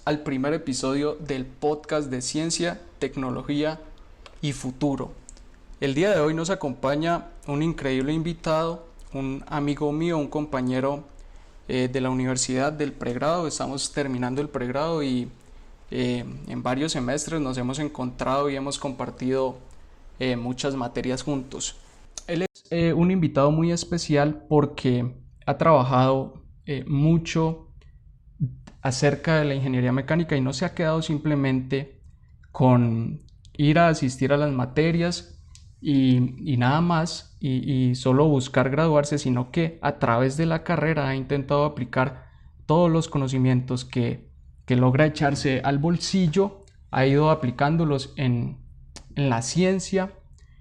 Al primer episodio del podcast de ciencia, tecnología y futuro. El día de hoy nos acompaña un increíble invitado, un amigo mío, un compañero de la universidad del pregrado. Estamos terminando el pregrado y en varios semestres nos hemos encontrado y hemos compartido muchas materias juntos. Él es un invitado muy especial porque ha trabajado mucho acerca de la ingeniería mecánica y no se ha quedado simplemente con ir a asistir a las materias y nada más y solo buscar graduarse, sino que a través de la carrera ha intentado aplicar todos los conocimientos que logra echarse al bolsillo, ha ido aplicándolos en la ciencia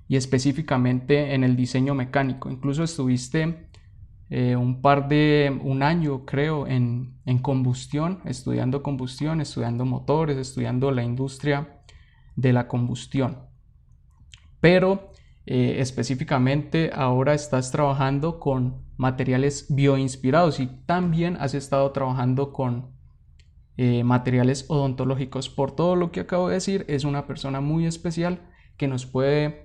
y específicamente en el diseño mecánico. Incluso estuviste un año creo en combustión, estudiando motores, estudiando la industria de la combustión. Pero específicamente ahora estás trabajando con materiales bioinspirados y también has estado trabajando con materiales odontológicos. Por todo lo que acabo de decir, es una persona muy especial que nos puede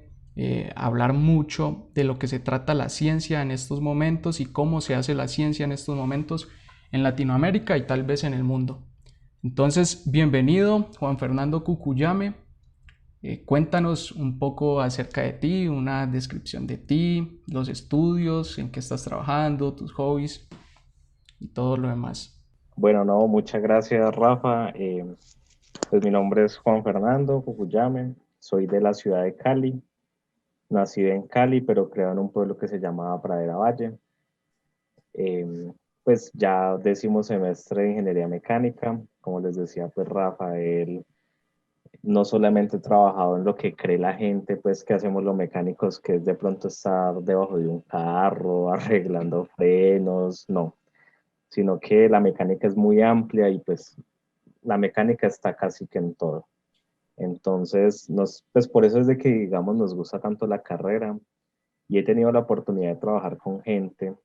hablar mucho de lo que se trata la ciencia en estos momentos y cómo se hace la ciencia en estos momentos en Latinoamérica y tal vez en el mundo. Entonces, bienvenido Juan Fernando Cucuyame. Cuéntanos un poco acerca de ti, una descripción de ti, los estudios, en qué estás trabajando, tus hobbies y todo lo demás. Bueno, no, muchas gracias, Rafa. Pues mi nombre es Juan Fernando Fukuyame, soy de la ciudad de Cali, nací en Cali, pero creado en un pueblo que se llamaba Pradera Valle. Pues ya décimo semestre de ingeniería mecánica, como les decía, pues Rafael no solamente he trabajado en lo que cree la gente, pues que hacemos los mecánicos, que es de pronto estar debajo de un carro, arreglando frenos, no, sino que la mecánica es muy amplia y pues la mecánica está casi que en todo. Entonces, pues por eso es de que, digamos, nos gusta tanto la carrera y he tenido la oportunidad de trabajar con gente,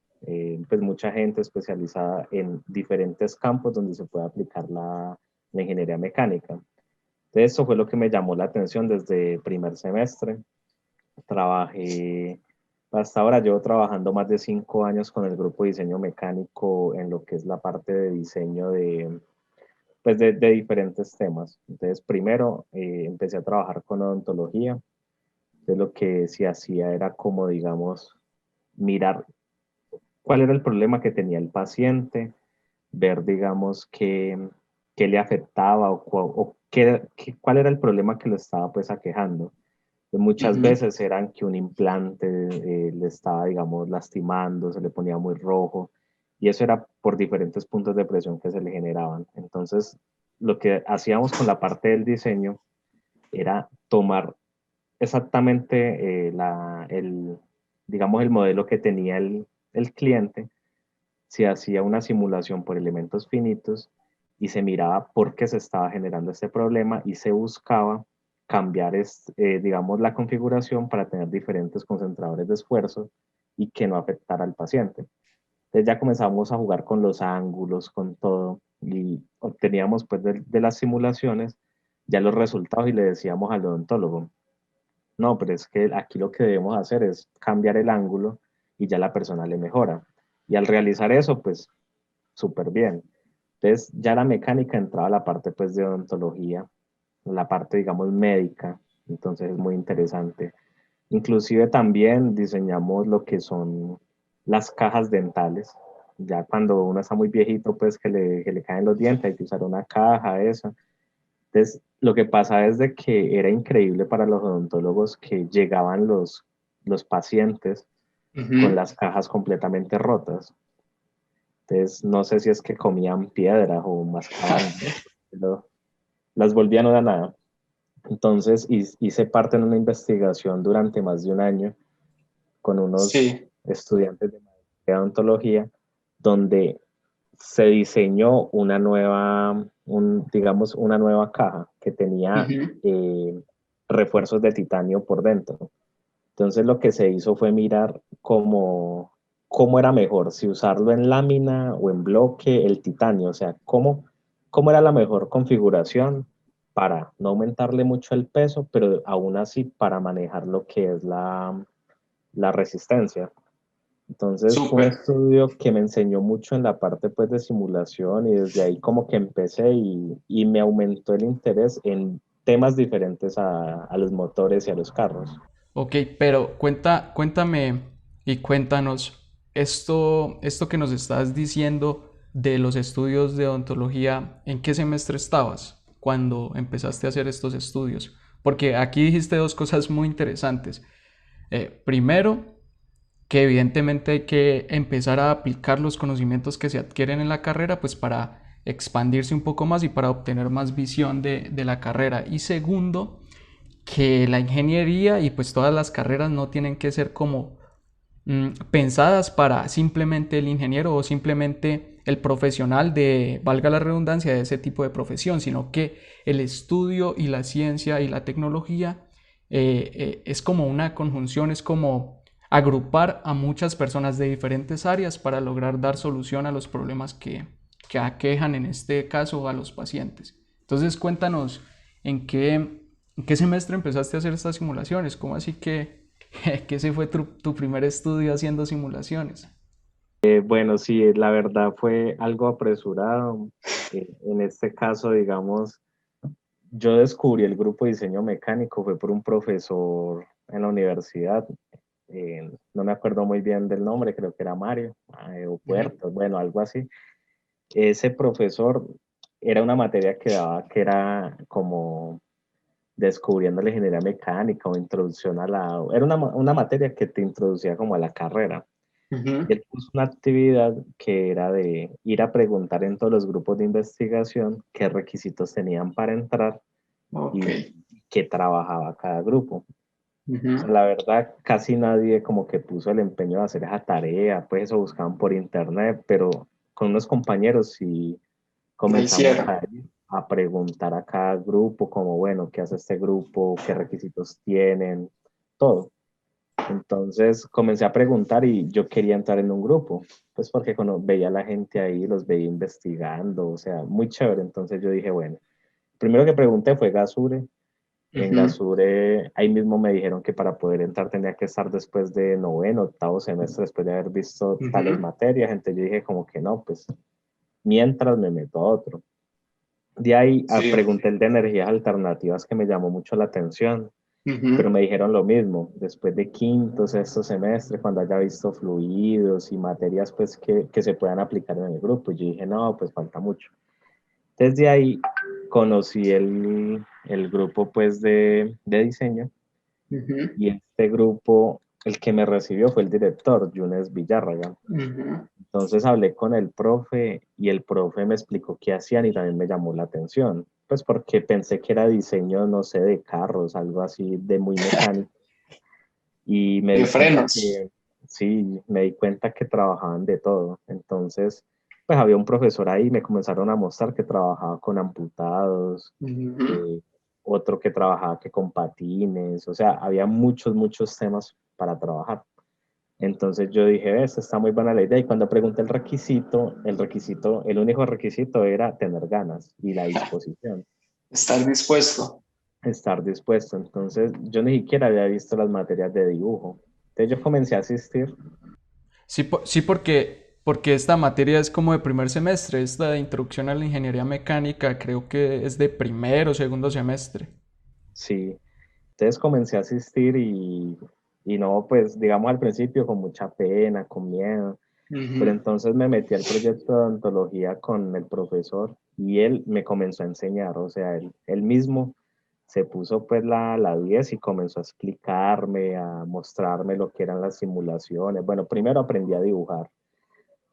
pues mucha gente especializada en diferentes campos donde se puede aplicar la ingeniería mecánica. Entonces, eso fue lo que me llamó la atención desde primer semestre. Trabajé, hasta ahora llevo trabajando más de 5 años con el grupo de diseño mecánico en lo que es la parte de diseño de diferentes temas. Entonces, primero empecé a trabajar con odontología. Entonces, lo que se hacía era como, digamos, mirar cuál era el problema que tenía el paciente, ver, digamos, qué le afectaba cuál era el problema que lo estaba pues aquejando. Muchas Ujú. veces eran que un implante le estaba, digamos, lastimando, se le ponía muy rojo, y eso era por diferentes puntos de presión que se le generaban. Entonces, lo que hacíamos con la parte del diseño era tomar exactamente digamos, el modelo que tenía el cliente, se hacía una simulación por elementos finitos y se miraba por qué se estaba generando este problema y se buscaba cambiar, digamos, la configuración para tener diferentes concentradores de esfuerzo y que no afectara al paciente. Entonces ya comenzamos a jugar con los ángulos, con todo, y obteníamos pues de las simulaciones ya los resultados y le decíamos al odontólogo, no, pero es que aquí lo que debemos hacer es cambiar el ángulo y ya la persona le mejora. Y al realizar eso, pues súper bien. Entonces ya la mecánica entraba a la parte pues de odontología, la parte digamos médica, entonces es muy interesante. Inclusive también diseñamos lo que son las cajas dentales. Ya cuando uno está muy viejito, pues que le caen los dientes, hay que usar una caja, eso. Entonces, lo que pasa es de que era increíble para los odontólogos que llegaban los pacientes con Ujú. las cajas completamente rotas. Entonces, no sé si es que comían piedras o mascaban, pero las volvían a nada. Entonces, hice parte en una investigación durante más de un año con unos Sí. estudiantes de maestría de odontología, donde se diseñó digamos, una nueva caja que tenía Ujú. eh, refuerzos de titanio por dentro. Entonces lo que se hizo fue mirar cómo era mejor, si usarlo en lámina o en bloque, el titanio, o sea, cómo era la mejor configuración para no aumentarle mucho el peso, pero aún así para manejar lo que es la resistencia. Entonces fue un Súper. estudio que me enseñó mucho en la parte pues de simulación y desde ahí como que empecé y me aumentó el interés en temas diferentes a los motores y a los carros. Ok, pero cuéntame y cuéntanos esto que nos estás diciendo de los estudios de odontología, ¿en qué semestre estabas cuando empezaste a hacer estos estudios? Porque aquí dijiste dos cosas muy interesantes. Primero, que evidentemente hay que empezar a aplicar los conocimientos que se adquieren en la carrera, pues para expandirse un poco más y para obtener más visión de la carrera. Y segundo, que la ingeniería y pues todas las carreras no tienen que ser como pensadas para simplemente el ingeniero o simplemente el profesional de, valga la redundancia, de ese tipo de profesión, sino que el estudio y la ciencia y la tecnología es como una conjunción, es como agrupar a muchas personas de diferentes áreas para lograr dar solución a los problemas que aquejan en este caso a los pacientes. Entonces cuéntanos en qué semestre empezaste a hacer estas simulaciones, cómo así que ese fue tu primer estudio haciendo simulaciones. Bueno, sí, la verdad fue algo apresurado. En este caso, digamos, yo descubrí el grupo de diseño mecánico, fue por un profesor en la universidad, no me acuerdo muy bien del nombre, creo que era Mario, o Ujú. Puerto, bueno, algo así. Ese profesor era una materia que daba que era como descubriendo la ingeniería mecánica o introducción a la... Era una materia que te introducía como a la carrera. Y Ujú. él puso una actividad que era de ir a preguntar en todos los grupos de investigación qué requisitos tenían para entrar Ok. y qué trabajaba cada grupo. O sea, Ujú. la verdad, casi nadie como que puso el empeño de hacer esa tarea, pues eso buscaban por internet, pero con unos compañeros sí La comenzamos hicieron. a ir a preguntar a cada grupo, como, bueno, ¿qué hace este grupo? ¿Qué requisitos tienen? Todo. Entonces comencé a preguntar y yo quería entrar en un grupo, pues porque cuando veía a la gente ahí, los veía investigando, o sea, muy chévere. Entonces yo dije, bueno, primero que pregunté fue Gasure. En Ujú. Gasure, ahí mismo me dijeron que para poder entrar tenía que estar después de noveno, octavo semestre, después de haber visto tales Ujú. materias. Entonces yo dije como que no, pues mientras me meto a otro. De ahí Sí. pregunté el de energías alternativas que me llamó mucho la atención, pero Ujú. me dijeron lo mismo, después de quinto, sexto semestre, cuando haya visto fluidos y materias pues que se puedan aplicar en el grupo. Y yo dije, no, pues falta mucho. Desde ahí conocí el grupo pues de diseño Ujú. y este grupo, el que me recibió fue el director, Yunes Villarraga. Ujú. Entonces hablé con el profe y el profe me explicó qué hacían y también me llamó la atención, pues porque pensé que era diseño, no sé, de carros, algo así de muy mecánico. Y me De di cuenta frenos. que, sí, me di cuenta que trabajaban de todo. Entonces, pues había un profesor ahí, me comenzaron a mostrar que trabajaba con amputados, Ujú. eh, otro que trabajaba que con patines, o sea, había muchos, muchos temas para trabajar. Entonces yo dije, ves, está muy buena la idea. Y cuando pregunté el único requisito era tener ganas y la disposición, Estar dispuesto. estar dispuesto. Entonces yo ni siquiera había visto las materias de dibujo. Entonces yo comencé a asistir. Sí, sí porque esta materia es como de primer semestre, esta de introducción a la ingeniería mecánica creo que es de primer o segundo semestre. Sí, entonces comencé a asistir y no, pues digamos al principio con mucha pena, con miedo, pero Ujú. entonces me metí al proyecto de odontología con el profesor y él me comenzó a enseñar, o sea, él mismo se puso pues la 10 y comenzó a explicarme, a mostrarme lo que eran las simulaciones. Bueno, primero aprendí a dibujar,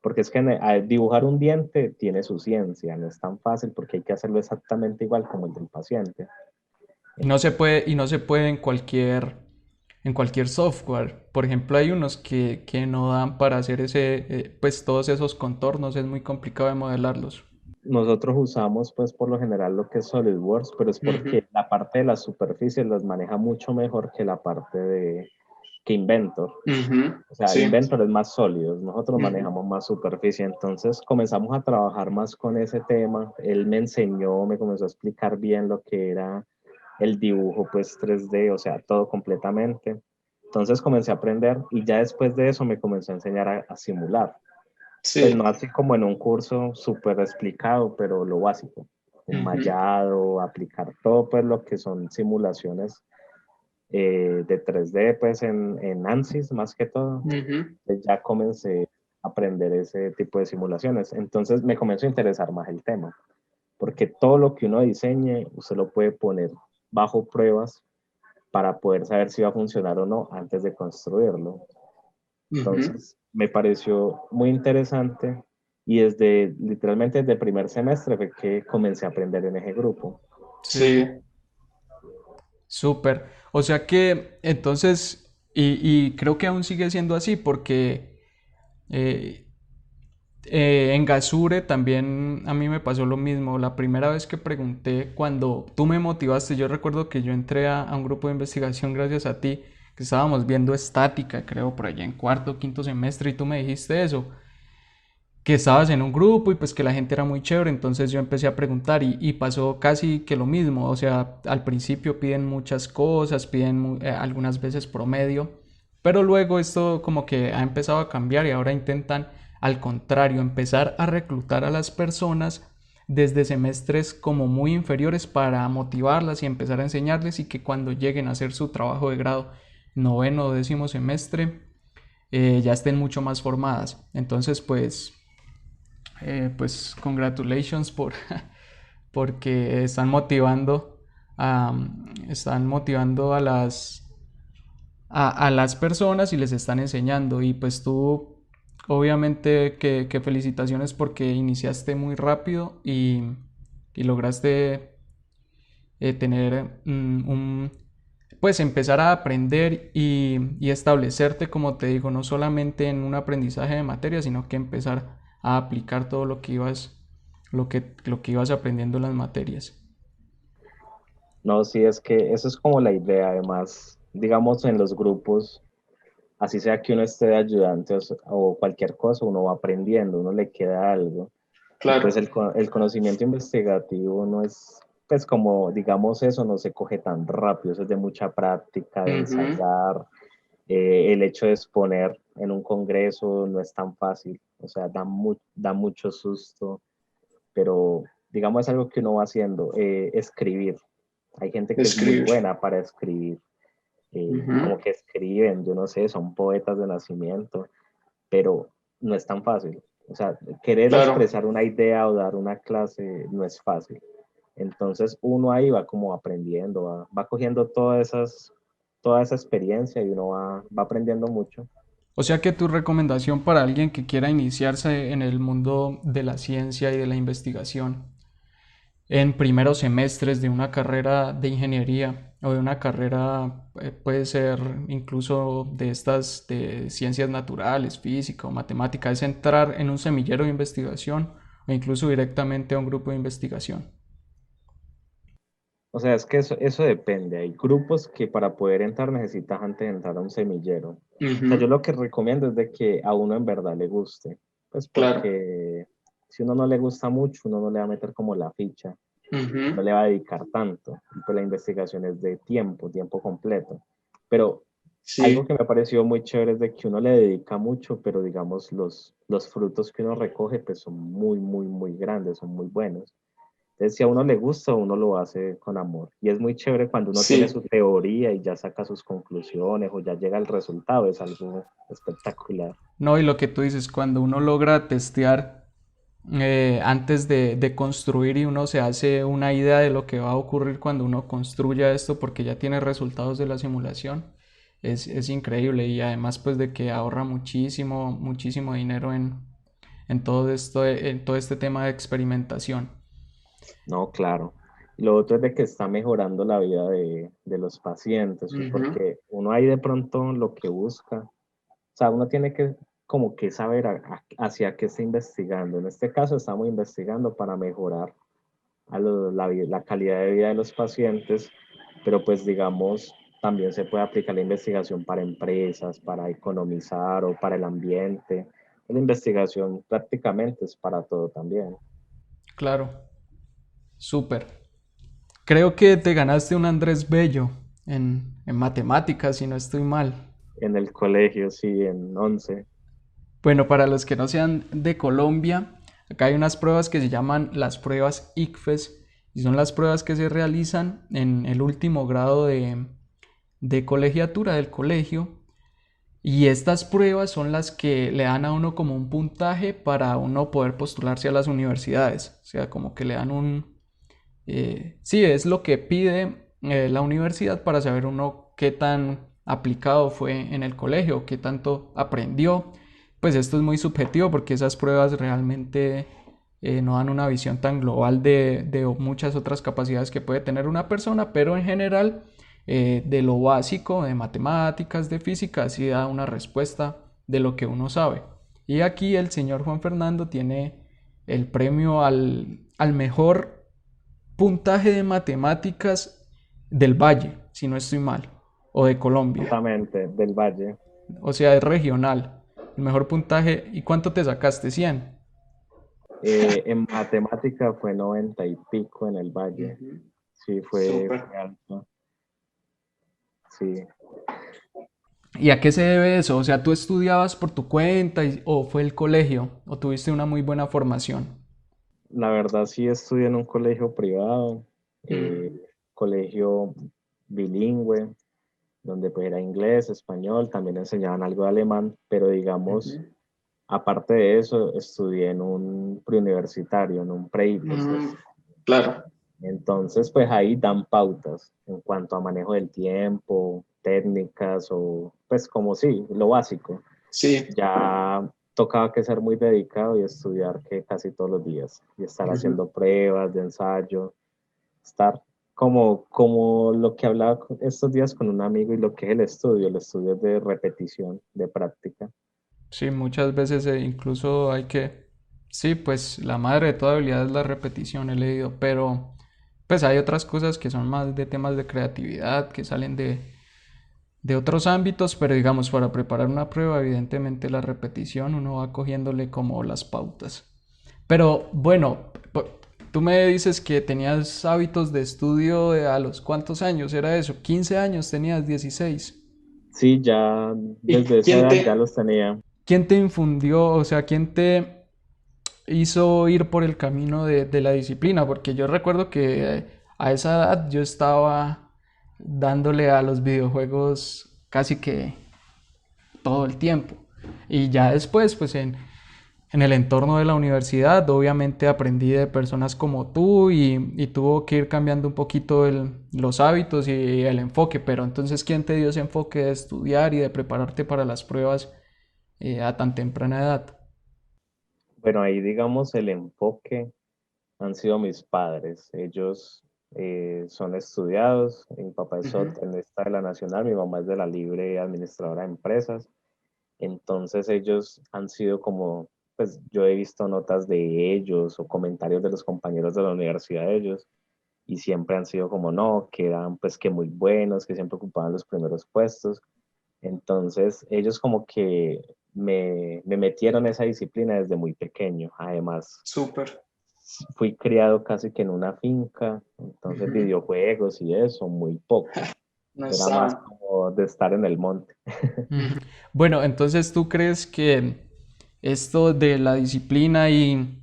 porque es que dibujar un diente tiene su ciencia, no es tan fácil porque hay que hacerlo exactamente igual como el del paciente. Y no se puede en cualquier software. Por ejemplo, hay unos que no dan para hacer pues todos esos contornos, es muy complicado de modelarlos. Nosotros usamos pues por lo general lo que es SolidWorks, pero es Ujú. porque la parte de las superficies las maneja mucho mejor que la parte que Inventor. O sea, Sí. Inventor es más sólido, nosotros manejamos más superficie, entonces comenzamos a trabajar más con ese tema. Él me enseñó, me comenzó a explicar bien lo que era el dibujo pues 3D, o sea, todo completamente. Entonces comencé a aprender y ya después de eso me comenzó a enseñar a simular. Pues no Sí. así como en un curso súper explicado, pero lo básico, un mallado, aplicar todo pues lo que son simulaciones de 3D pues en ANSYS más que todo. Pues ya comencé a aprender ese tipo de simulaciones. Entonces me comenzó a interesar más el tema, porque todo lo que uno diseñe, usted lo puede poner bajo pruebas para poder saber si va a funcionar o no antes de construirlo. Entonces me pareció muy interesante y literalmente desde el primer semestre fue que comencé a aprender en ese grupo. Sí, Sí. súper. O sea que entonces, y creo que aún sigue siendo así porque eh, en Gasure también a mí me pasó lo mismo. La primera vez que pregunté, cuando tú me motivaste, yo recuerdo que yo entré a un grupo de investigación gracias a ti, que estábamos viendo estática, creo, por allá en cuarto o quinto semestre, y tú me dijiste eso, que estabas en un grupo y pues que la gente era muy chévere, entonces yo empecé a preguntar y pasó casi que lo mismo. O sea, al principio piden muchas cosas, piden algunas veces promedio, pero luego esto como que ha empezado a cambiar y ahora intentan al contrario empezar a reclutar a las personas desde semestres como muy inferiores para motivarlas y empezar a enseñarles, y que cuando lleguen a hacer su trabajo de grado noveno o décimo semestre ya estén mucho más formadas. Entonces pues congratulations porque están motivando a las personas y les están enseñando. Y pues tú, obviamente, que felicitaciones porque iniciaste muy rápido y lograste tener pues empezar a aprender y establecerte, como te digo, no solamente en un aprendizaje de materia, sino que empezar a aplicar todo lo que ibas aprendiendo en las materias. No, sí, es que eso es como la idea, además, digamos en los grupos, así sea que uno esté de ayudante o cualquier cosa, uno va aprendiendo, uno le queda algo. Y pues Claro. el conocimiento investigativo no es, pues como digamos eso, no se coge tan rápido, eso es de mucha práctica, de Ujú. ensayar. El hecho de exponer en un congreso no es tan fácil, o sea, da mucho susto, pero digamos es algo que uno va haciendo. Escribir. Hay gente que es muy Escribir. buena para escribir, como Ujú. que escriben, yo no sé, son poetas de nacimiento, pero no es tan fácil. O sea, querer Claro. expresar una idea o dar una clase no es fácil. Entonces uno ahí va como aprendiendo, va cogiendo toda esa experiencia y uno va aprendiendo mucho. O sea que tu recomendación para alguien que quiera iniciarse en el mundo de la ciencia y de la investigación en primeros semestres de una carrera de ingeniería o de una carrera, puede ser incluso de estas de ciencias naturales, física o matemática, es entrar en un semillero de investigación o incluso directamente a un grupo de investigación. O sea, es que eso depende. Hay grupos que para poder entrar necesitas antes de entrar a un semillero. O sea, yo Ujú. lo que recomiendo es de que a uno en verdad le guste. Pues Claro. porque si uno no le gusta mucho, uno no le va a meter como la ficha, no Ujú. le va a dedicar tanto. Y pues la investigación es de tiempo completo. Pero algo Sí. que me ha parecido muy chévere es de que uno le dedica mucho, pero digamos los frutos que uno recoge pues son muy grandes, son muy buenos. Entonces, si a uno le gusta, uno lo hace con amor. Y es muy chévere cuando uno tiene Sí. su teoría y ya saca sus conclusiones o ya llega al resultado, es algo espectacular. No, y lo que tú dices, cuando uno logra testear antes de construir y uno se hace una idea de lo que va a ocurrir cuando uno construya esto porque ya tiene resultados de la simulación, es increíble. Y además pues de que ahorra muchísimo dinero en todo este tema de experimentación. No, claro. Lo otro es de que está mejorando la vida de los pacientes, Ujú. porque uno ahí de pronto lo que busca, o sea, uno tiene que como que saber hacia qué está investigando. En este caso estamos investigando para mejorar la calidad de vida de los pacientes, pero pues digamos, también se puede aplicar la investigación para empresas, para economizar o para el ambiente. La investigación prácticamente es para todo también. Claro, súper. Creo que te ganaste un Andrés Bello en matemáticas, si no estoy mal. En el colegio, sí, en 11. Bueno, para los que no sean de Colombia, acá hay unas pruebas que se llaman las pruebas ICFES y son las pruebas que se realizan en el último grado de colegiatura del colegio. Y estas pruebas son las que le dan a uno como un puntaje para uno poder postularse a las universidades. O sea, como que le dan un... sí, es lo que pide la universidad para saber uno qué tan aplicado fue en el colegio, qué tanto aprendió. Pues esto es muy subjetivo porque esas pruebas realmente no dan una visión tan global de muchas otras capacidades que puede tener una persona, pero en general de lo básico, de matemáticas, de física, sí da una respuesta de lo que uno sabe. Y aquí el señor Juan Fernando tiene el premio al mejor puntaje de matemáticas del Valle, si no estoy mal, o de Colombia. Exactamente, del Valle. O sea, es regional. El mejor puntaje. ¿Y cuánto te sacaste? 100. En matemática fue 90 y pico en el Valle. Ujú. Sí, Súper. fue alto. Sí. ¿Y a qué se debe eso? O sea, ¿tú estudiabas por tu cuenta o fue el colegio? ¿O tuviste una muy buena formación? La verdad sí estudié en un colegio privado, Mm, colegio bilingüe, donde pues era inglés, español, también enseñaban algo de alemán, pero digamos, ujú. aparte de eso, estudié en un preuniversitario, en un pre-IPES. Mm, claro, Entonces, pues ahí dan pautas en cuanto a manejo del tiempo, técnicas o pues como sí, lo básico. sí. Ya tocaba que ser muy dedicado y estudiar que casi todos los días y estar Ujú. haciendo pruebas de ensayo, estar como lo que hablaba estos días con un amigo y lo que es el estudio es de repetición, de práctica. Sí, muchas veces incluso hay que... Sí, pues la madre de toda habilidad es la repetición, he leído, pero pues hay otras cosas que son más de temas de creatividad, que salen de otros ámbitos, pero digamos, para preparar una prueba, evidentemente la repetición uno va cogiéndole como las pautas. Pero bueno, tú me dices que tenías hábitos de estudio a los cuántos años era eso, 15 años tenías, 16. Sí, ya ¿Y desde esa quién edad ya te, los tenía. ¿Quién te infundió, o sea, quién te hizo ir por el camino de la disciplina? Porque yo recuerdo que a esa edad yo estaba dándole a los videojuegos casi que todo el tiempo. Y ya después, pues en el entorno de la universidad, obviamente aprendí de personas como tú y tuvo que ir cambiando un poquito los hábitos y el enfoque. Pero entonces, ¿quién te dio ese enfoque de estudiar y de prepararte para las pruebas a tan temprana edad? Bueno, ahí digamos el enfoque han sido mis padres. Ellos son estudiados. Mi papá es Ujú. en esta de la Nacional, mi mamá es de la Libre Administradora de Empresas. Entonces ellos han sido como, pues yo he visto notas de ellos o comentarios de los compañeros de la universidad de ellos y siempre han sido como no, que eran pues que muy buenos, que siempre ocupaban los primeros puestos. Entonces ellos como que me metieron esa disciplina desde muy pequeño. Además, Súper. fui criado casi que en una finca, entonces Ujú. videojuegos y eso, muy poco. No Era más estaban. como de estar en el monte. Ujú. Ujú. Bueno, entonces tú crees que esto de la disciplina y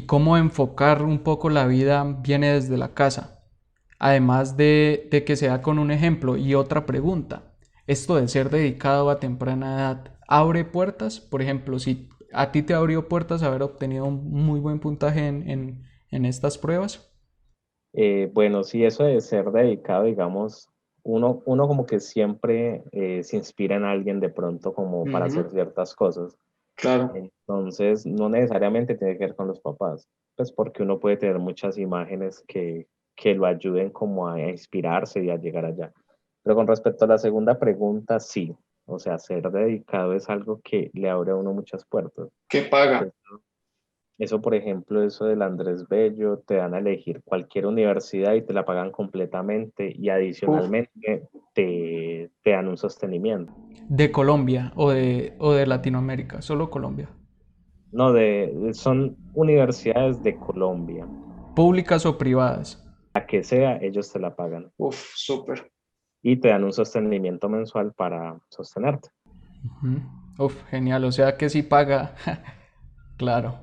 cómo enfocar un poco la vida viene desde la casa, además de que sea con un ejemplo. Y otra pregunta, esto de ser dedicado a temprana edad, ¿abre puertas? Por ejemplo, si a ti te abrió puertas haber obtenido un muy buen puntaje en estas pruebas. Bueno, sí, eso de ser dedicado, digamos, uno como que siempre se inspira en alguien de pronto como para hacer Ujú. ciertas cosas. Claro. Entonces, no necesariamente tiene que ver con los papás, pues porque uno puede tener muchas imágenes que lo ayuden como a inspirarse y a llegar allá. Pero con respecto a la segunda pregunta, sí, o sea, ser dedicado es algo que le abre a uno muchas puertas. ¿Qué paga? Eso, por ejemplo, eso del Andrés Bello, te dan a elegir cualquier universidad y te la pagan completamente y Uf, adicionalmente te dan un sostenimiento. ¿De Colombia o de Latinoamérica? Solo Colombia. No, son universidades de Colombia. ¿Públicas o privadas? La que sea, ellos te la pagan Uf, súper. y te dan un sostenimiento mensual para sostenerte. Ujú. Uf, genial, o sea que sí paga. Claro.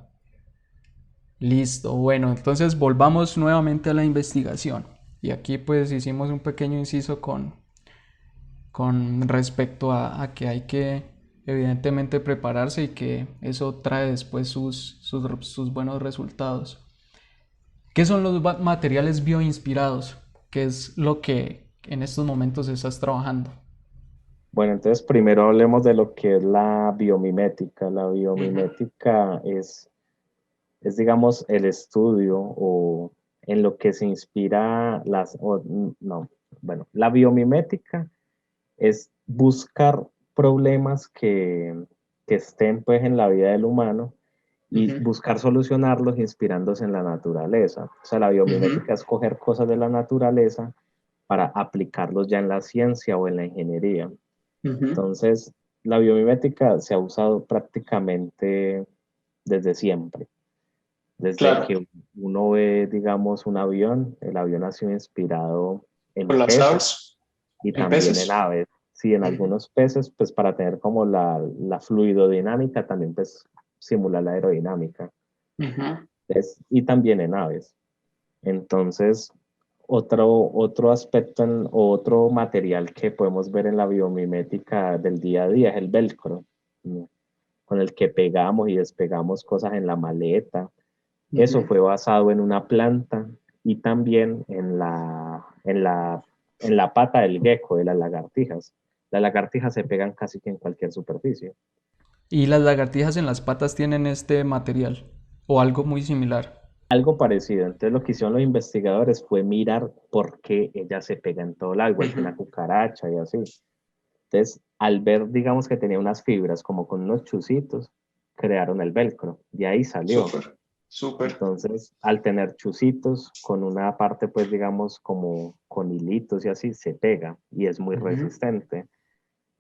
Listo, bueno, entonces volvamos nuevamente a la investigación. Y aquí pues hicimos un pequeño inciso con respecto a que hay que evidentemente prepararse y que eso trae después sus buenos resultados. ¿Qué son los materiales bioinspirados? ¿Qué es lo que en estos momentos estás trabajando? Bueno, entonces primero hablemos de lo que es la biomimética. La Ujú, biomimética es digamos, el estudio o en lo que se inspira no, bueno, la biomimética es buscar problemas que estén pues en la vida del humano y ujú, buscar solucionarlos inspirándose en la naturaleza. O sea, la ujú, biomimética es coger cosas de la naturaleza para aplicarlos ya en la ciencia o en la ingeniería. ujú. Entonces, la biomimética se ha usado prácticamente desde siempre. Desde Claro, que uno ve, digamos, un avión, el avión ha sido inspirado en con las peces aves, y en también en peces. aves. Sí, en Ujú, algunos peces, pues para tener como la fluidodinámica, también pues simula la aerodinámica. ujú. Y también en aves. Entonces, otro aspecto o otro material que podemos ver en la biomimética del día a día es el velcro, ¿no? Con el que pegamos y despegamos cosas en la maleta. Eso Ujú. fue basado en una planta y también en la pata del gecko, de las lagartijas. Las lagartijas se pegan casi que en cualquier superficie. Y las lagartijas en las patas tienen este material o algo muy similar. Algo parecido. Entonces lo que hicieron los investigadores fue mirar por qué ella se pega en todo lado, igual que una Ujú. cucaracha y así. Entonces, al ver, digamos que tenía unas fibras como con unos chuzitos, crearon el velcro. De ahí salió. Súper, súper. Entonces, al tener chuzitos con una parte, pues digamos, como con hilitos y así, se pega y es muy Ujú. resistente.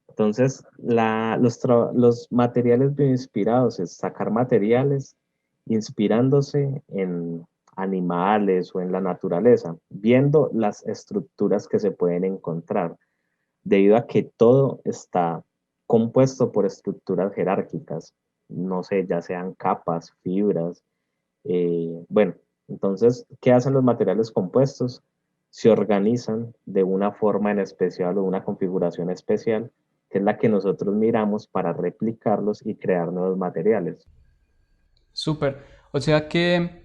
Entonces, los materiales bioinspirados es sacar materiales inspirándose en animales o en la naturaleza, viendo las estructuras que se pueden encontrar, debido a que todo está compuesto por estructuras jerárquicas, no sé, ya sean capas, fibras, bueno, entonces, ¿qué hacen los materiales compuestos? Se organizan de una forma en especial o una configuración especial, que es la que nosotros miramos para replicarlos y crear nuevos materiales. Súper. O sea que,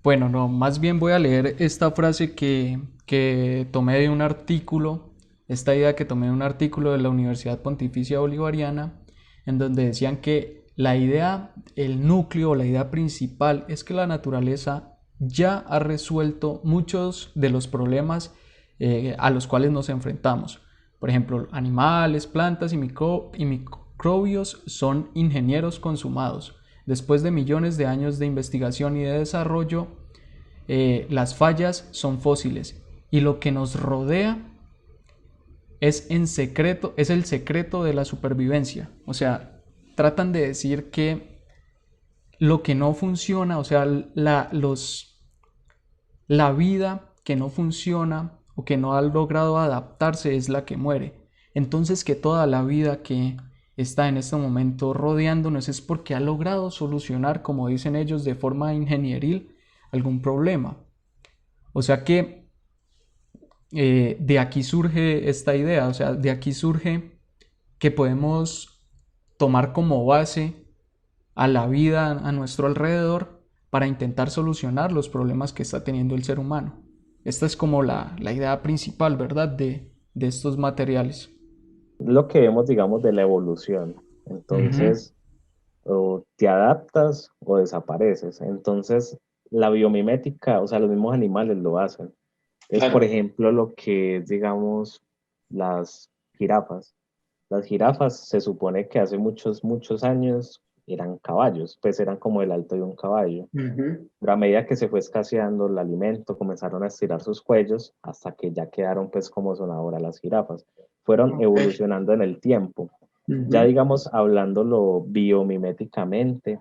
bueno, no, más bien voy a leer esta frase que tomé de un artículo, esta idea que tomé de un artículo de la Universidad Pontificia Bolivariana, en donde decían que la idea, el núcleo, la idea principal es que la naturaleza ya ha resuelto muchos de los problemas a los cuales nos enfrentamos. Por ejemplo, animales, plantas y microbios son ingenieros consumados. Después de millones de años de investigación y de desarrollo, las fallas son fósiles y lo que nos rodea es el secreto de la supervivencia. O sea, tratan de decir que lo que no funciona, o sea, la vida que no funciona o que no ha logrado adaptarse es la que muere. Entonces que toda la vida que está en este momento rodeándonos es porque ha logrado solucionar, como dicen ellos, de forma ingenieril algún problema. O sea que de aquí surge esta idea, o sea, de aquí surge que podemos tomar como base a la vida a nuestro alrededor para intentar solucionar los problemas que está teniendo el ser humano. Esta es como la idea principal, ¿verdad? De estos materiales. Lo que vemos, digamos, de la evolución. Ujú. Entonces, o te adaptas o desapareces. Entonces, la biomimética, o sea, los mismos animales lo hacen. Es, por Claro. ejemplo, lo que es, digamos, las jirafas. Las jirafas se supone que hace muchos, muchos años eran caballos, pues eran como el alto de un caballo. Ujú. Pero a medida que se fue escaseando el alimento, comenzaron a estirar sus cuellos hasta que ya quedaron pues como son ahora las jirafas. Fueron Ok. evolucionando en el tiempo. Ya Ujú. digamos, hablándolo biomiméticamente,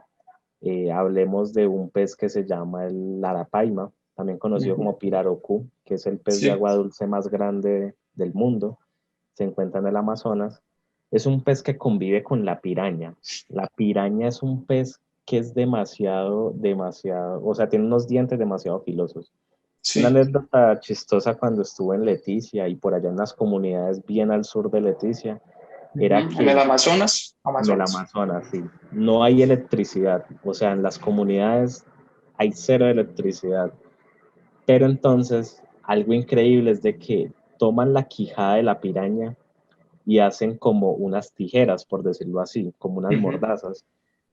hablemos de un pez que se llama el arapaima, también conocido Ujú. como pirarucú, que es el pez de Sí, agua dulce más grande del mundo. Se encuentra en el Amazonas. Es un pez que convive con la piraña. La piraña es un pez que es demasiado, o sea, tiene unos dientes demasiado filosos. Una sí. anécdota chistosa cuando estuve en Leticia y por allá en las comunidades bien al sur de Leticia, era Ujú. En el que Amazonas, en el Amazonas. Amazonas, sí, no hay electricidad, o sea, en las comunidades hay cero electricidad, pero entonces algo increíble es de que toman la quijada de la piraña y hacen como unas tijeras, por decirlo así, como unas Ujú. mordazas.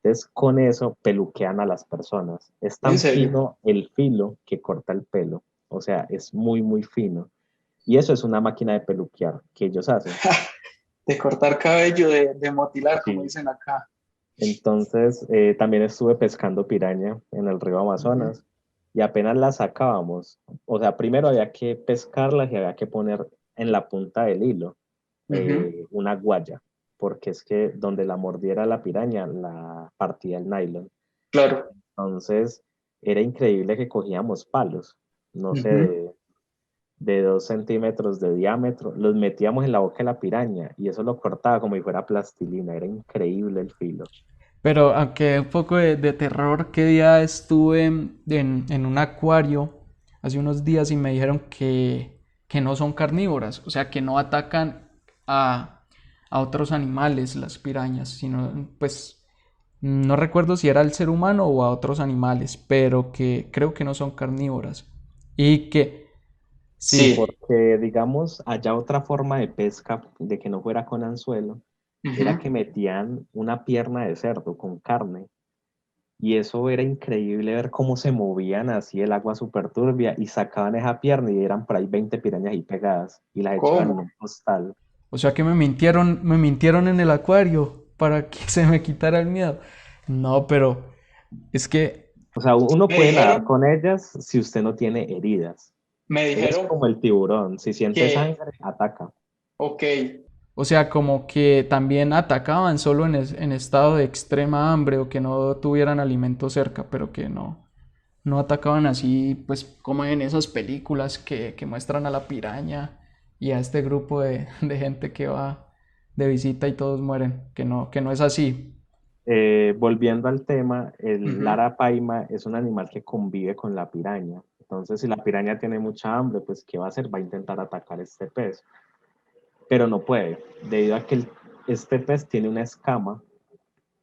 Entonces con eso peluquean a las personas. Es En tan serio. fino el filo que corta el pelo, o sea, es muy, muy fino. Y eso es una máquina de peluquear que ellos hacen. De cortar cabello, de motilar, como Sí. dicen acá. Entonces, también estuve pescando piraña en el río Ujú. Amazonas y apenas la sacábamos. O sea, primero había que pescarlas y había que poner en la punta del hilo Ujú. una guaya, porque es que donde la mordiera la piraña, la partía el nylon. Claro. Entonces, era increíble que cogíamos palos, no sé, Ujú. de 2 centímetros de diámetro, los metíamos en la boca de la piraña y eso lo cortaba como si fuera plastilina, era increíble el filo. Pero aunque un poco de terror, que día estuve en un acuario hace unos días y me dijeron que no son carnívoras, o sea, que no atacan a, a otros animales, las pirañas, sino, pues, no recuerdo si era al ser humano o a otros animales, pero que creo que no son carnívoras. Y que, Sí, sí, Sí. porque digamos, allá otra forma de pesca, de que no fuera con anzuelo, era que Ujú. metían una pierna de cerdo con carne. Y eso era increíble ver cómo se movían así el agua súper turbia y sacaban esa pierna y eran por ahí 20 pirañas ahí pegadas y las echaban en ¿Cómo? un costal. o sea que me mintieron en el acuario para que se me quitara el miedo. No, pero es que O sea, uno Me puede nadar dijeron, con ellas si usted no tiene heridas. me Ellas dijeron como el tiburón, si siente que, sangre, ataca. ok, o sea, como que también atacaban solo en estado de extrema hambre o que no tuvieran alimento cerca, pero que no atacaban así, pues como en esas películas que muestran a la piraña y a este grupo de gente que va de visita y todos mueren, que no es así. Volviendo al tema, el ujú, arapaima es un animal que convive con la piraña. Entonces, si la piraña tiene mucha hambre, pues ¿qué va a hacer? Va a intentar atacar este pez, pero no puede, debido a que este pez tiene una escama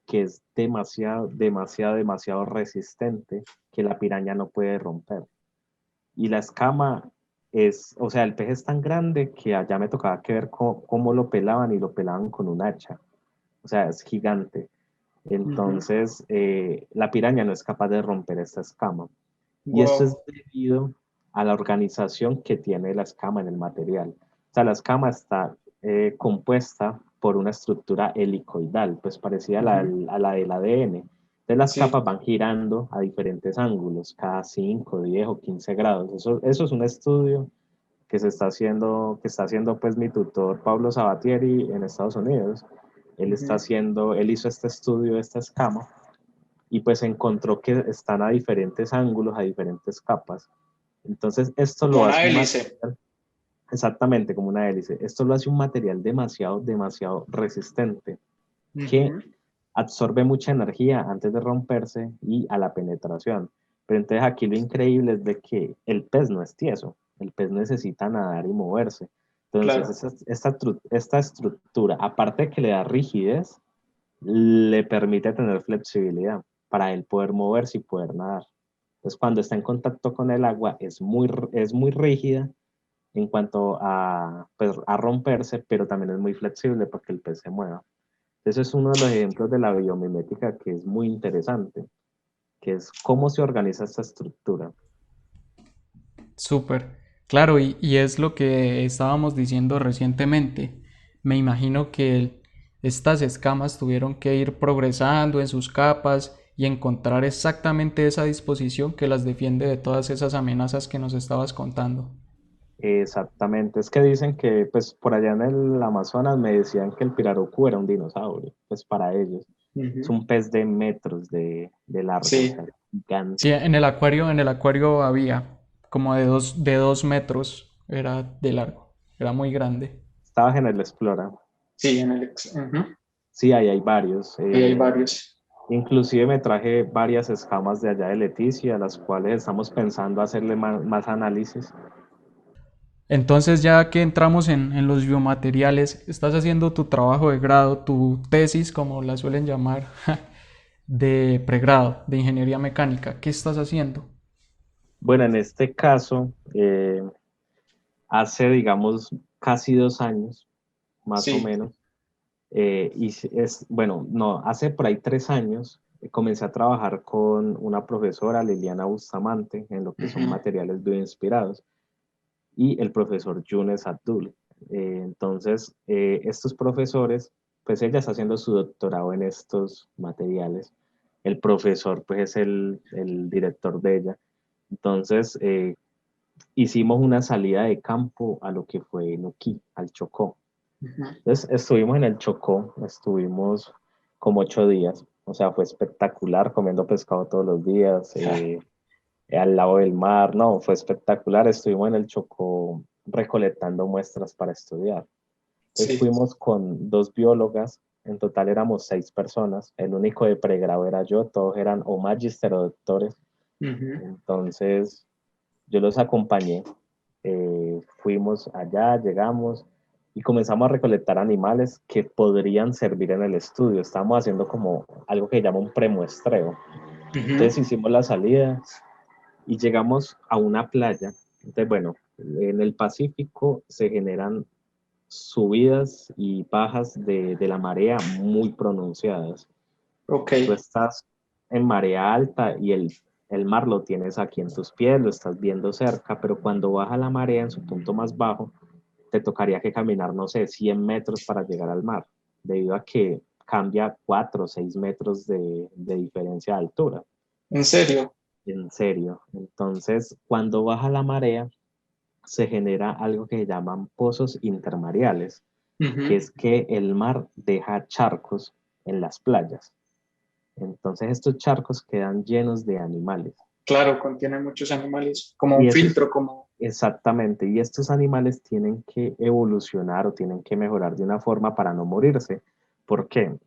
que es demasiado resistente que la piraña no puede romper. Y la escama es, o sea, el pez es tan grande que allá me tocaba que ver cómo lo pelaban y lo pelaban con un hacha. O sea, es gigante. ujú. Entonces, la piraña no es capaz de romper esta escama. Y esto es Wow. debido a la organización que tiene la escama en el material. O sea, la escama está compuesta por una estructura helicoidal, pues parecida a Ujú. a la del ADN. Entonces las capas Sí, van girando a diferentes ángulos, cada 5, 10 o 15 grados. Eso es un estudio que se que está haciendo pues mi tutor Pablo Sabatieri en Estados Unidos. ujú. Él hizo este estudio de esta escama y pues encontró que están a diferentes ángulos, a diferentes capas. Entonces esto Como lo una hace un hélice. material exactamente como una hélice. Esto lo hace un material demasiado resistente que Ujú. absorbe mucha energía antes de romperse y a la penetración. Pero entonces aquí lo increíble es de que el pez no es tieso, el pez necesita nadar y moverse. Entonces, Claro. esta estructura, aparte de que le da rigidez, le permite tener flexibilidad para él poder moverse y poder nadar. Entonces, cuando está en contacto con el agua, es muy rígida en cuanto a, pues, a romperse, pero también es muy flexible para que el pez se mueva. Ese es uno de los ejemplos de la biomimética que es muy interesante, que es cómo se organiza esta estructura. Súper. Claro, y es lo que estábamos diciendo recientemente. Me imagino que Estas escamas tuvieron que ir progresando en sus capas y encontrar exactamente esa disposición que las defiende de todas esas amenazas que nos estabas contando. Exactamente, es que dicen que pues por allá en el Amazonas me decían que el pirarucu era un dinosaurio, pues para ellos. Es Ujú. un pez de metros de largo, o Sí, sea, gigante. Sí, en el acuario había como de 2 metros, era de largo, era muy grande. Estabas en el Explora. sí, ujú. Sí, ahí hay varios. Ahí hay varios. Inclusive me traje varias escamas de allá de Leticia, las cuales estamos pensando hacerle más análisis. Entonces, ya que entramos en los biomateriales, estás haciendo tu trabajo de grado, tu tesis, como la suelen llamar, de pregrado, de ingeniería mecánica. ¿Qué estás haciendo? Bueno, en este caso, hace, digamos, casi 2 años, más o Sí. menos, bueno, no, hace por ahí 3 años, comencé a trabajar con una profesora, Liliana Bustamante, en lo que son Ujú. materiales bioinspirados, y el profesor Younes Abdul. Entonces, estos profesores, pues ella está haciendo su doctorado en estos materiales. El profesor, pues es el director de ella. Entonces, hicimos una salida de campo a lo que fue Nuquí, al Chocó. Ujú. Entonces, estuvimos en el Chocó, estuvimos como 8 días. O sea, fue espectacular comiendo pescado todos los días. Al lado del mar, no, fue espectacular. Estuvimos en el Chocó recolectando muestras para estudiar. Entonces Sí. fuimos con 2 biólogas, en total éramos 6 personas, el único de pregrado era yo, todos eran o magíster o doctores. Ujú. Entonces yo los acompañé, fuimos allá, llegamos y comenzamos a recolectar animales que podrían servir en el estudio. Estábamos haciendo como algo que llama un premuestreo. Ujú. Entonces hicimos la salida, y llegamos a una playa. Entonces, bueno, en el Pacífico se generan subidas y bajas de la marea muy pronunciadas. Ok. Tú estás en marea alta y el mar lo tienes aquí en tus pies, lo estás viendo cerca, pero cuando baja la marea en su punto más bajo, te tocaría que caminar, no sé, 100 metros para llegar al mar, debido a que cambia 4 o 6 metros de diferencia de altura. ¿En serio? En serio. Entonces, cuando baja la marea, se genera algo que se llaman pozos intermareales, que Ujú. es que el mar deja charcos en las playas. Entonces, estos charcos quedan llenos de animales. Claro, contiene muchos animales, como Y un esos, filtro, como... exactamente, y estos animales tienen que evolucionar o tienen que mejorar de una forma para no morirse. ¿Por qué?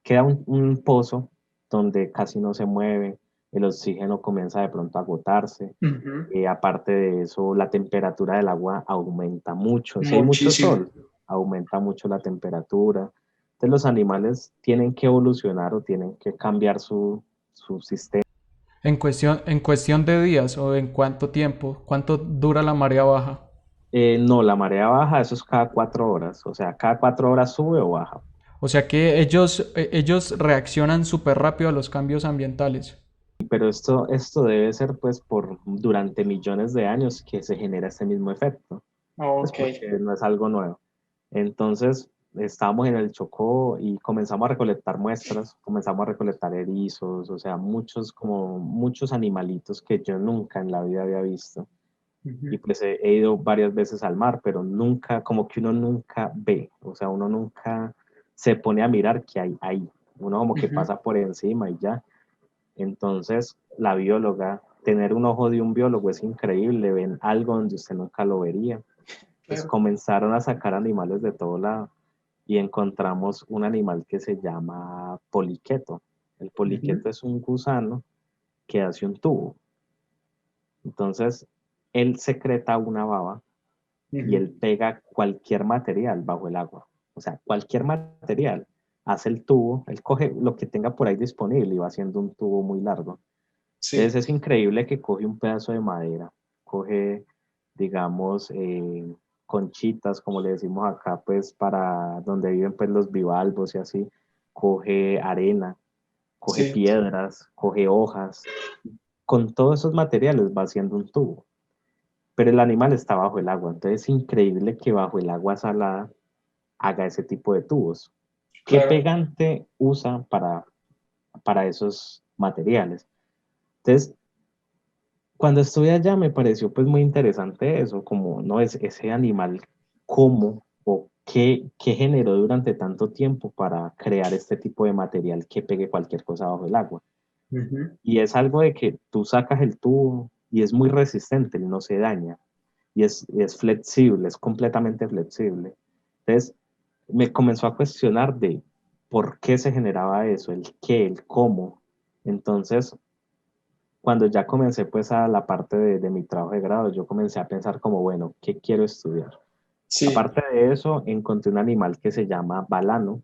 Queda un pozo donde casi no se mueve, el oxígeno comienza de pronto a agotarse. Ujú. Aparte de eso, la temperatura del agua aumenta mucho. Si hay mucho Muchísimo. sol, aumenta mucho la temperatura. Entonces los animales tienen que evolucionar o tienen que cambiar su sistema. En cuestión de días o en cuánto tiempo, cuánto dura la marea baja. No, la marea baja, eso es cada 4 horas. O sea, cada 4 horas sube o baja. O sea que ellos reaccionan súper rápido a los cambios ambientales. Pero esto debe ser pues por durante millones de años que se genera este mismo efecto. Pues Ok. porque no es algo nuevo. Entonces, estábamos en el Chocó y comenzamos a recolectar muestras, comenzamos a recolectar erizos, o sea, como muchos animalitos que yo nunca en la vida había visto. Y Ujú. pues he ido varias veces al mar, pero nunca, como que uno nunca ve, o sea, uno nunca se pone a mirar qué hay ahí. Uno como que Ujú. pasa por encima y ya. Entonces, la bióloga, tener un ojo de un biólogo es increíble, ven algo donde usted nunca lo vería. Pues Claro. comenzaron a sacar animales de todo lado y encontramos un animal que se llama poliqueto. El Ujú. poliqueto es un gusano que hace un tubo. Entonces, él secreta una baba y Ujú. él pega cualquier material bajo el agua. O sea, cualquier material. Hace el tubo, él coge lo que tenga por ahí disponible y va haciendo un tubo muy largo. Sí. Entonces es increíble que coge un pedazo de madera, coge, digamos, conchitas, como le decimos acá, pues para donde viven pues los bivalvos y así, coge arena, coge Sí. piedras, coge hojas, con todos esos materiales va haciendo un tubo, pero el animal está bajo el agua, entonces es increíble que bajo el agua salada haga ese tipo de tubos. ¿Qué Claro. pegante usa para esos materiales? Entonces, cuando estuve allá me pareció pues muy interesante eso, como no es ese animal, cómo o qué generó durante tanto tiempo para crear este tipo de material que pegue cualquier cosa bajo el agua. Ujú. Y es algo de que tú sacas el tubo y es muy resistente, él no se daña. Y es flexible, es completamente flexible. Entonces, me comenzó a cuestionar de por qué se generaba eso, el qué, el cómo. Entonces, cuando ya comencé pues a la parte de mi trabajo de grado, yo comencé a pensar como, bueno, ¿qué quiero estudiar? Sí. Aparte de eso, encontré un animal que se llama balano.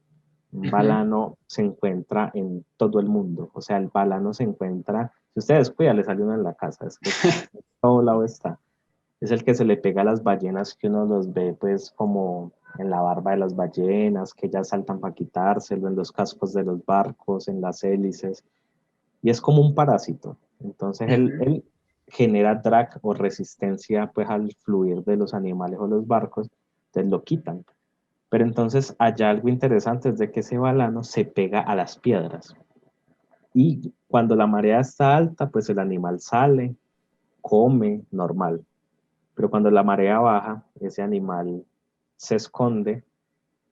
Un Ujú. balano se encuentra en todo el mundo. O sea, el balano se encuentra, si ustedes cuidan, le sale uno en la casa, es que en todo lado está. Es el que se le pega a las ballenas, que uno los ve pues como en la barba de las ballenas, que ellas saltan para quitárselo, en los cascos de los barcos, en las hélices, y es como un parásito. Entonces Ujú. él genera drag o resistencia pues al fluir de los animales o los barcos, entonces lo quitan. Pero entonces allá algo interesante es de que ese balano se pega a las piedras. Y cuando la marea está alta, pues el animal sale, come normal. Pero cuando la marea baja, ese animal se esconde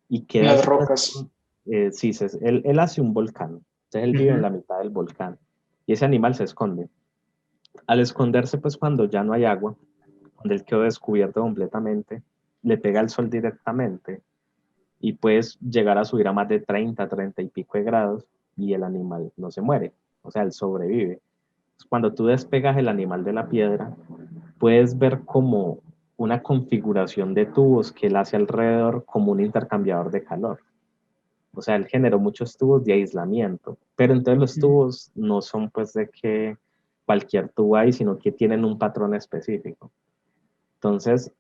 y En queda las rocas. expuesto. Sí, él hace un volcán. Entonces él vive en Ujú. la mitad del volcán. Y ese animal se esconde. Al esconderse, pues cuando ya no hay agua, cuando él quedó descubierto completamente, le pega el sol directamente y puedes llegar a subir a más de 30 y pico de grados y el animal no se muere, o sea, él sobrevive. Cuando tú despegas el animal de la piedra, puedes ver como una configuración de tubos que él hace alrededor como un intercambiador de calor. O sea, él generó muchos tubos de aislamiento, pero entonces los Ujú. tubos no son pues de que cualquier tubo hay, sino que tienen un patrón específico. Entonces,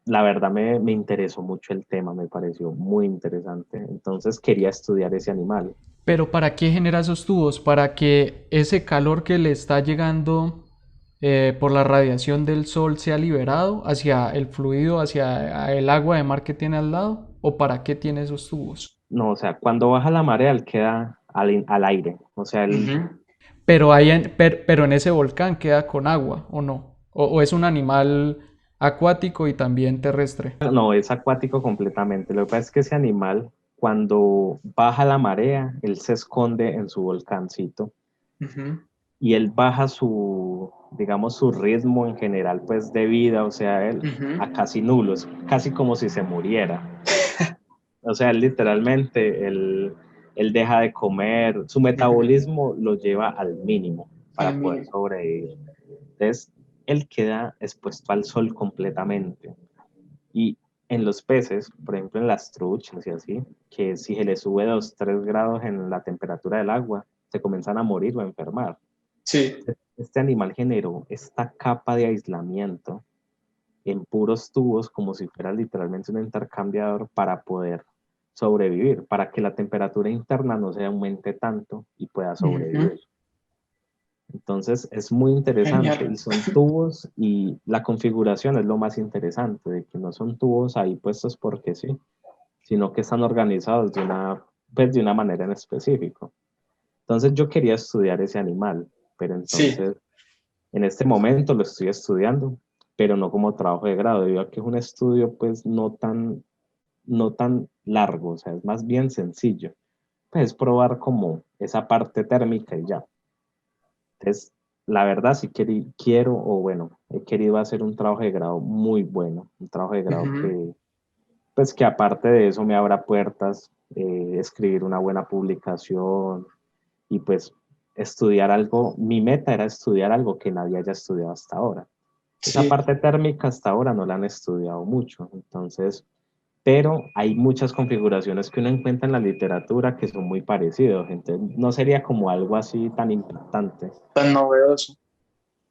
la verdad me interesó mucho el tema, me pareció muy interesante. Entonces quería estudiar ese animal. Pero ¿para qué genera esos tubos? Para que ese calor que le está llegando por la radiación del sol sea liberado hacia el fluido, hacia el agua de mar que tiene al lado. ¿O para qué tiene esos tubos? No, o sea, cuando baja la marea, él queda al aire. O sea, él, Ujú. Pero en ese volcán queda con agua, ¿o no? O es un animal acuático y también terrestre. no, es acuático completamente. Lo que pasa es que ese animal, cuando baja la marea, él se esconde en su volcancito Ujú. y él baja su, digamos, su ritmo en general, pues de vida, o sea, él Ujú. a casi nulo, es casi como si se muriera. O sea, él literalmente, él deja de comer, su Ujú. metabolismo lo lleva al mínimo Al para poder mínimo. sobrevivir. Entonces, él queda expuesto al sol completamente. Y en los peces, por ejemplo en las truchas y así, que si se le sube 2 3 grados en la temperatura del agua, se comienzan a morir o a enfermar. Sí. Este animal generó esta capa de aislamiento en puros tubos como si fuera literalmente un intercambiador para poder sobrevivir, para que la temperatura interna no se aumente tanto y pueda Ujú. sobrevivir. Entonces es muy interesante Genial. y son tubos y la configuración es lo más interesante, de que no son tubos ahí puestos porque sí, sino que están organizados pues de una manera en específico. Entonces yo quería estudiar ese animal, pero Sí. entonces en este momento lo estoy estudiando, pero no como trabajo de grado, debido a que es un estudio pues no tan largo, o sea, es más bien sencillo. Pues es probar como esa parte térmica y ya. Entonces, la verdad sí quiero, o bueno, he querido hacer un trabajo de grado muy bueno, un trabajo de grado Ujú. que, pues que aparte de eso me abra puertas, escribir una buena publicación y pues estudiar algo, mi meta era estudiar algo que nadie haya estudiado hasta ahora. Esa Sí. parte térmica hasta ahora no la han estudiado mucho, entonces, pero hay muchas configuraciones que uno encuentra en la literatura que son muy parecidos, entonces no sería como algo así tan impactante. Tan novedoso.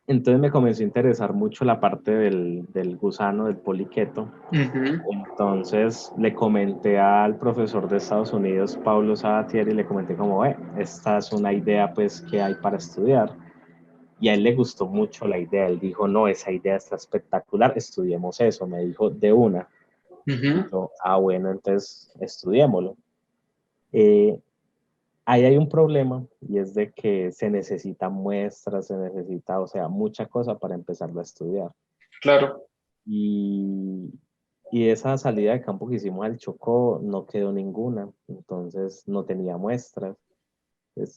Entonces me comenzó a interesar mucho la parte del gusano, del poliqueto. Ujú. Entonces le comenté al profesor de Estados Unidos, Pablo Sabatier, y le comenté como, esta es una idea pues que hay para estudiar. Y a él le gustó mucho la idea. Él dijo, no, esa idea está espectacular, estudiemos eso. Me dijo de una. Y Ujú. yo, bueno, entonces estudiémoslo. Eh, Ahí hay un problema y es de que se necesitan muestras, se necesita, o sea, mucha cosa para empezarlo a estudiar. Claro. Y, y esa salida de campo que hicimos al Chocó no quedó ninguna, entonces no tenía muestras.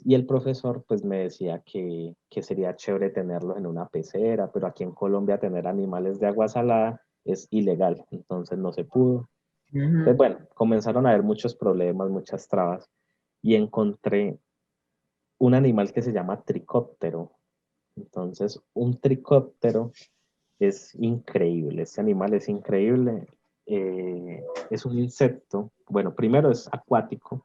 Y el profesor pues me decía que sería chévere tenerlos en una pecera, pero aquí en Colombia tener animales de agua salada es ilegal, entonces no se pudo. Entonces, Ujú. bueno, comenzaron a haber muchos problemas, muchas trabas, y encontré un animal que se llama tricóptero. Entonces, un tricóptero es increíble, este animal es increíble. Es un insecto, bueno, primero es acuático,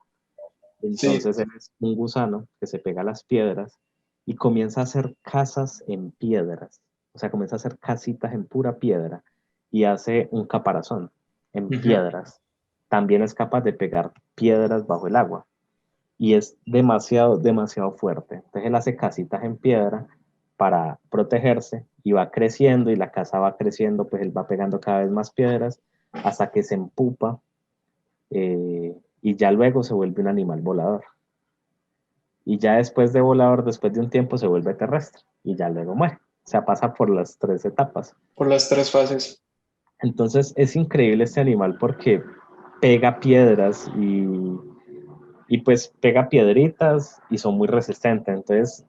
Sí. entonces él es un gusano que se pega a las piedras y comienza a hacer casas en piedras, o sea, comienza a hacer casitas en pura piedra y hace un caparazón en Ujú. piedras. También es capaz de pegar piedras bajo el agua y es demasiado, demasiado fuerte. Entonces él hace casitas en piedra para protegerse y va creciendo y la casa va creciendo, pues él va pegando cada vez más piedras hasta que se empupa y ya luego se vuelve un animal volador. Y ya después de volador, después de un tiempo, se vuelve terrestre y ya luego muere. O sea, pasa por las tres etapas. Por las tres fases. Entonces es increíble este animal porque pega piedras y pues pega piedritas y son muy resistentes. Entonces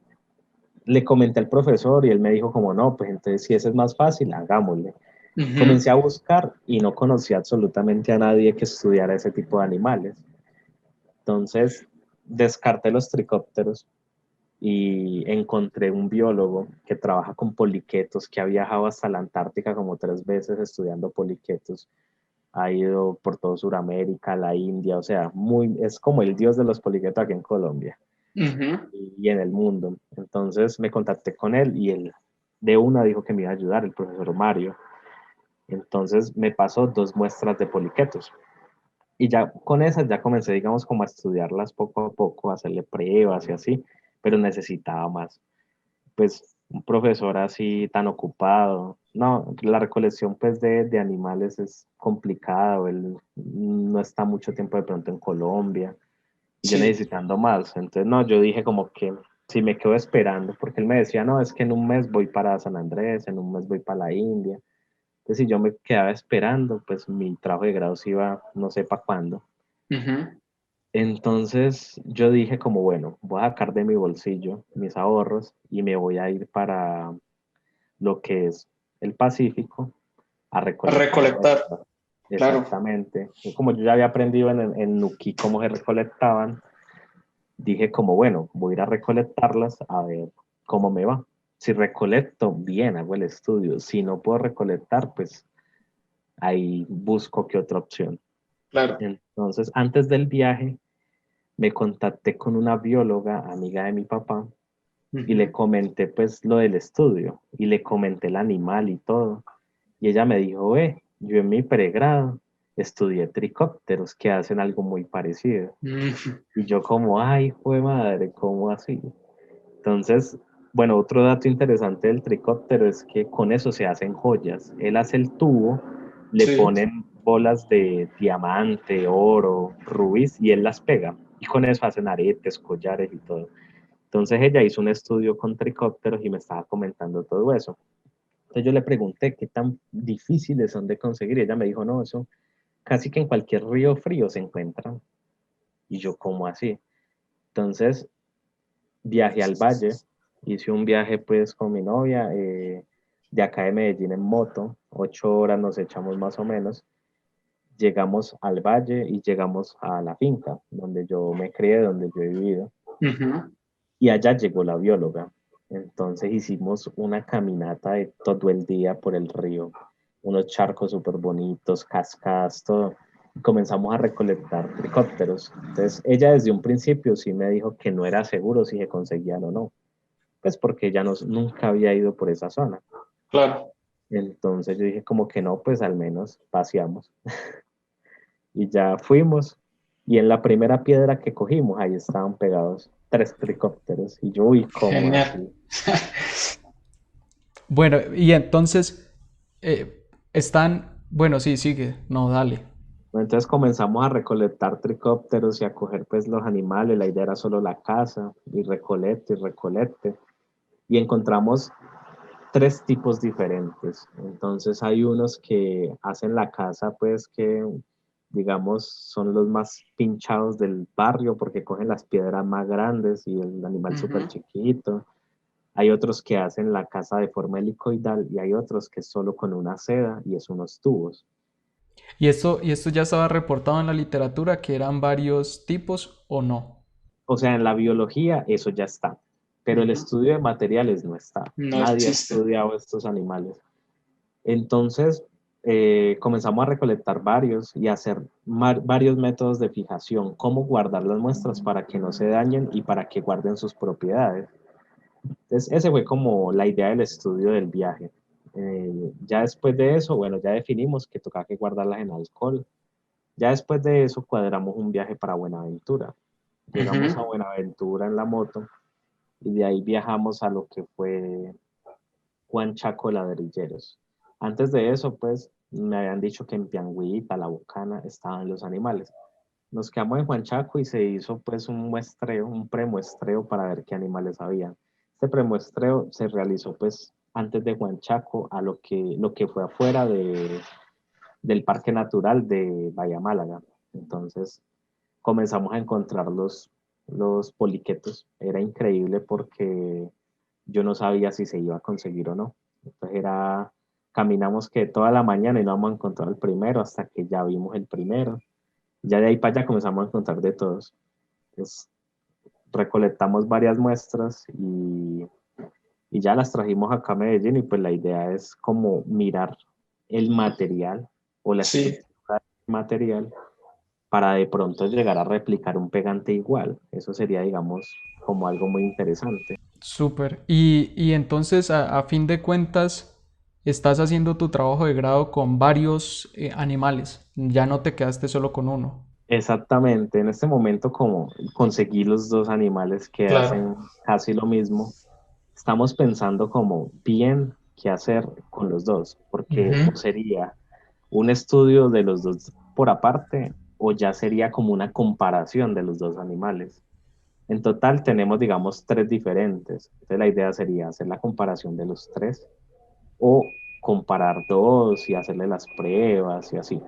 le comenté al profesor y él me dijo como no, pues entonces si ese es más fácil, hagámosle. Ujú. Comencé a buscar y no conocía absolutamente a nadie que estudiara ese tipo de animales. Entonces descarté los tricópteros y encontré un biólogo que trabaja con poliquetos, que ha viajado hasta la Antártica como 3 veces estudiando poliquetos. Ha ido por todo Sudamérica, la India, o sea, es como el dios de los poliquetos aquí en Colombia Ujú. y en el mundo. Entonces me contacté con él y él de una dijo que me iba a ayudar, el profesor Mario. Entonces me pasó 2 muestras de poliquetos. Y ya con esas ya comencé, digamos, como a estudiarlas poco a poco, a hacerle pruebas y así, pero necesitaba más. Pues un profesor así tan ocupado, no, la recolección pues de animales es complicado, él no está mucho tiempo de pronto en Colombia, y yo Sí. necesitando más, entonces no, yo dije como que si me quedo esperando, porque él me decía, no, es que en un mes voy para San Andrés, en un mes voy para la India, entonces si yo me quedaba esperando, pues mi trabajo de grado se iba no sé para cuándo. Ujú. Entonces yo dije como, bueno, voy a sacar de mi bolsillo mis ahorros y me voy a ir para lo que es el Pacífico a A recolectar recolectar. muestras. Claro. Exactamente. Y como yo ya había aprendido en Nuquí cómo se recolectaban, dije como, bueno, voy a ir a recolectarlas a ver cómo me va. Si recolecto, bien, hago el estudio. Si no puedo recolectar, pues ahí busco qué otra opción. Claro. Entonces, antes del viaje, me contacté con una bióloga, amiga de mi papá, y le Ujú. comenté pues lo del estudio, y le comenté el animal y todo. Y ella me dijo, yo en mi pregrado estudié tricópteros que hacen algo muy parecido. Ujú. Y yo como, ay, fue madre, ¿cómo así? Entonces, bueno, otro dato interesante del tricóptero es que con eso se hacen joyas. Él hace el tubo, le Sí. ponen bolas de diamante, oro, rubíes y él las pega. Y con eso hacen aretes, collares y todo. Entonces ella hizo un estudio con tricópteros y me estaba comentando todo eso. Entonces yo le pregunté qué tan difíciles son de conseguir y ella me dijo, no, eso casi que en cualquier río frío se encuentran. Y yo, ¿cómo así? Entonces viajé al valle, hice un viaje pues con mi novia, de acá de Medellín en moto, 8 horas nos echamos más o menos. Llegamos al valle y llegamos a la finca donde yo me crié, donde yo he vivido. Ujú. Y allá llegó la bióloga. Entonces hicimos una caminata de todo el día por el río, unos charcos súper bonitos, cascadas, todo. Y comenzamos a recolectar tricópteros. Entonces ella desde un principio sí me dijo que no era seguro si se conseguían o no, pues porque ella nunca había ido por esa zona. Claro. Entonces yo dije como que no, pues al menos paseamos. Y ya fuimos. Y en la primera piedra que cogimos, ahí estaban pegados 3 tricópteros. Y yo, uy, ¿cómo Genial. así? Bueno, y entonces están, bueno, sí, sigue, no, dale. Bueno, entonces comenzamos a recolectar tricópteros y a coger pues los animales. La idea era solo la caza y recolecte y recolecte. Y encontramos tres tipos diferentes. Entonces hay unos que hacen la caza pues que digamos son los más pinchados del barrio porque cogen las piedras más grandes y el animal súper Ujú. chiquito. Hay otros que hacen la caza de forma helicoidal y hay otros que solo con una seda y es unos tubos. ¿Y esto ya estaba reportado en la literatura, que eran varios tipos o no? O sea, en la biología eso ya está, pero el Ujú. estudio de materiales no está. No Nadie ha existe. estudiado estos animales. Entonces, comenzamos a recolectar varios y a hacer varios métodos de fijación, cómo guardar las muestras para que no se dañen y para que guarden sus propiedades. Entonces, ese fue como la idea del estudio del viaje. Ya después de eso, bueno, ya definimos que tocaba que guardarlas en alcohol. Ya después de eso, cuadramos un viaje para Buenaventura. Llegamos a Ujú. Buenaventura en la moto y de ahí viajamos a lo que fue Juan Chaco Ladrilleros. Antes de eso, pues, me habían dicho que en Piangüita, La Bocana, estaban los animales. Nos quedamos en Juan Chaco y se hizo pues un muestreo, un premuestreo para ver qué animales había. Este premuestreo se realizó pues antes de Juan Chaco a lo que fue afuera del Parque Natural de Bahía Málaga. Entonces comenzamos a encontrar los poliquetos. Era increíble porque yo no sabía si se iba a conseguir o no. Entonces caminamos que toda la mañana y no vamos a encontrar el primero hasta que ya vimos el primero. Ya de ahí para allá comenzamos a encontrar de todos. Entonces, recolectamos varias muestras y ya las trajimos acá a Medellín y pues la idea es como mirar el material o la Sí. estructura del material para de pronto llegar a replicar un pegante igual. Eso sería, digamos, como algo muy interesante. Súper. Y entonces, a fin de cuentas, estás haciendo tu trabajo de grado con varios animales. Ya no te quedaste solo con uno. Exactamente, en este momento como conseguí los dos animales que Claro. hacen casi lo mismo, estamos pensando como bien qué hacer con los dos, porque o Ujú. sería un estudio de los dos por aparte o ya sería como una comparación de los dos animales. En total tenemos, digamos, tres diferentes. Entonces la idea sería hacer la comparación de los tres o comparar dos y hacerle las pruebas y así.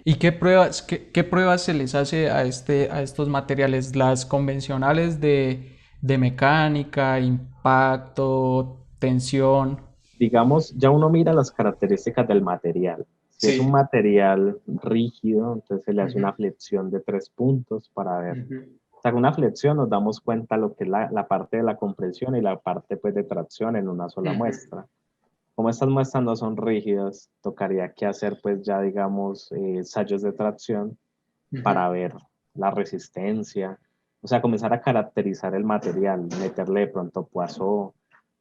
¿Y qué pruebas se les hace a estos materiales? Las convencionales de mecánica, impacto, tensión. Digamos, ya uno mira las características del material. Si es un Sí. material rígido, entonces se le hace Ujú. una flexión de 3 puntos para ver. Ujú. O sea, con una flexión nos damos cuenta lo que es la parte de la compresión y la parte pues, de tracción en una sola Ujú. muestra. Como estas muestras no son rígidas, tocaría que hacer pues ya digamos ensayos de tracción Ujú. para ver la resistencia, o sea, comenzar a caracterizar el material, meterle de pronto Poisson,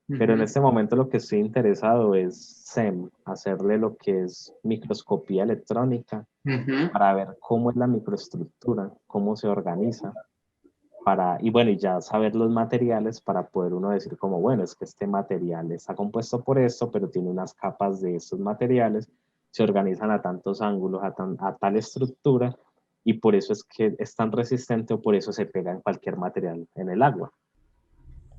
pero en Ujú. este momento lo que estoy interesado es SEM, hacerle lo que es microscopía electrónica Ujú. para ver cómo es la microestructura, cómo se organiza, y bueno, y ya saber los materiales para poder uno decir como, bueno, es que este material está compuesto por esto, pero tiene unas capas de estos materiales, se organizan a tantos ángulos, a tal estructura, y por eso es que es tan resistente o por eso se pega en cualquier material en el agua.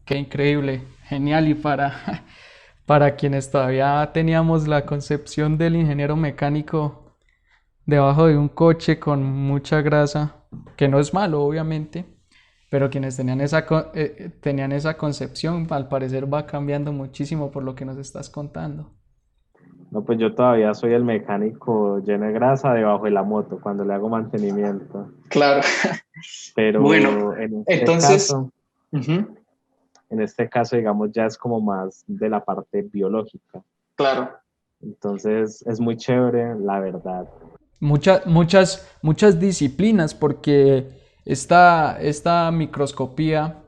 Qué increíble, genial. Y para quienes todavía teníamos la concepción del ingeniero mecánico debajo de un coche con mucha grasa, que no es malo, obviamente, pero quienes tenían esa concepción, al parecer va cambiando muchísimo por lo que nos estás contando. No, pues yo todavía soy el mecánico lleno de grasa debajo de la moto cuando le hago mantenimiento, Claro. Bueno, pero entonces, ujú. en este caso, digamos, ya es como más de la parte biológica. Claro. Entonces es muy chévere, la verdad. Muchas disciplinas, porque esta microscopía,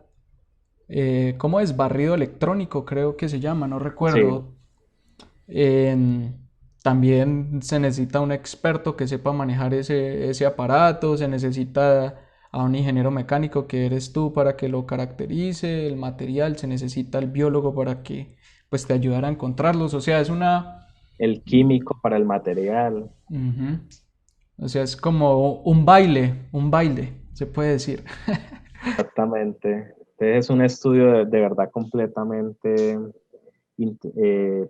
¿cómo es? Barrido electrónico, creo que se llama, no Sí, recuerdo. En- También se necesita un experto que sepa manejar ese aparato, se necesita a un ingeniero mecánico que eres tú para que lo caracterice, el material, se necesita el biólogo para que pues te ayudara a encontrarlos. O sea, es una... el químico para el material. Ujú. O sea, es como un baile, se puede decir. Exactamente. Entonces es un estudio de verdad completamente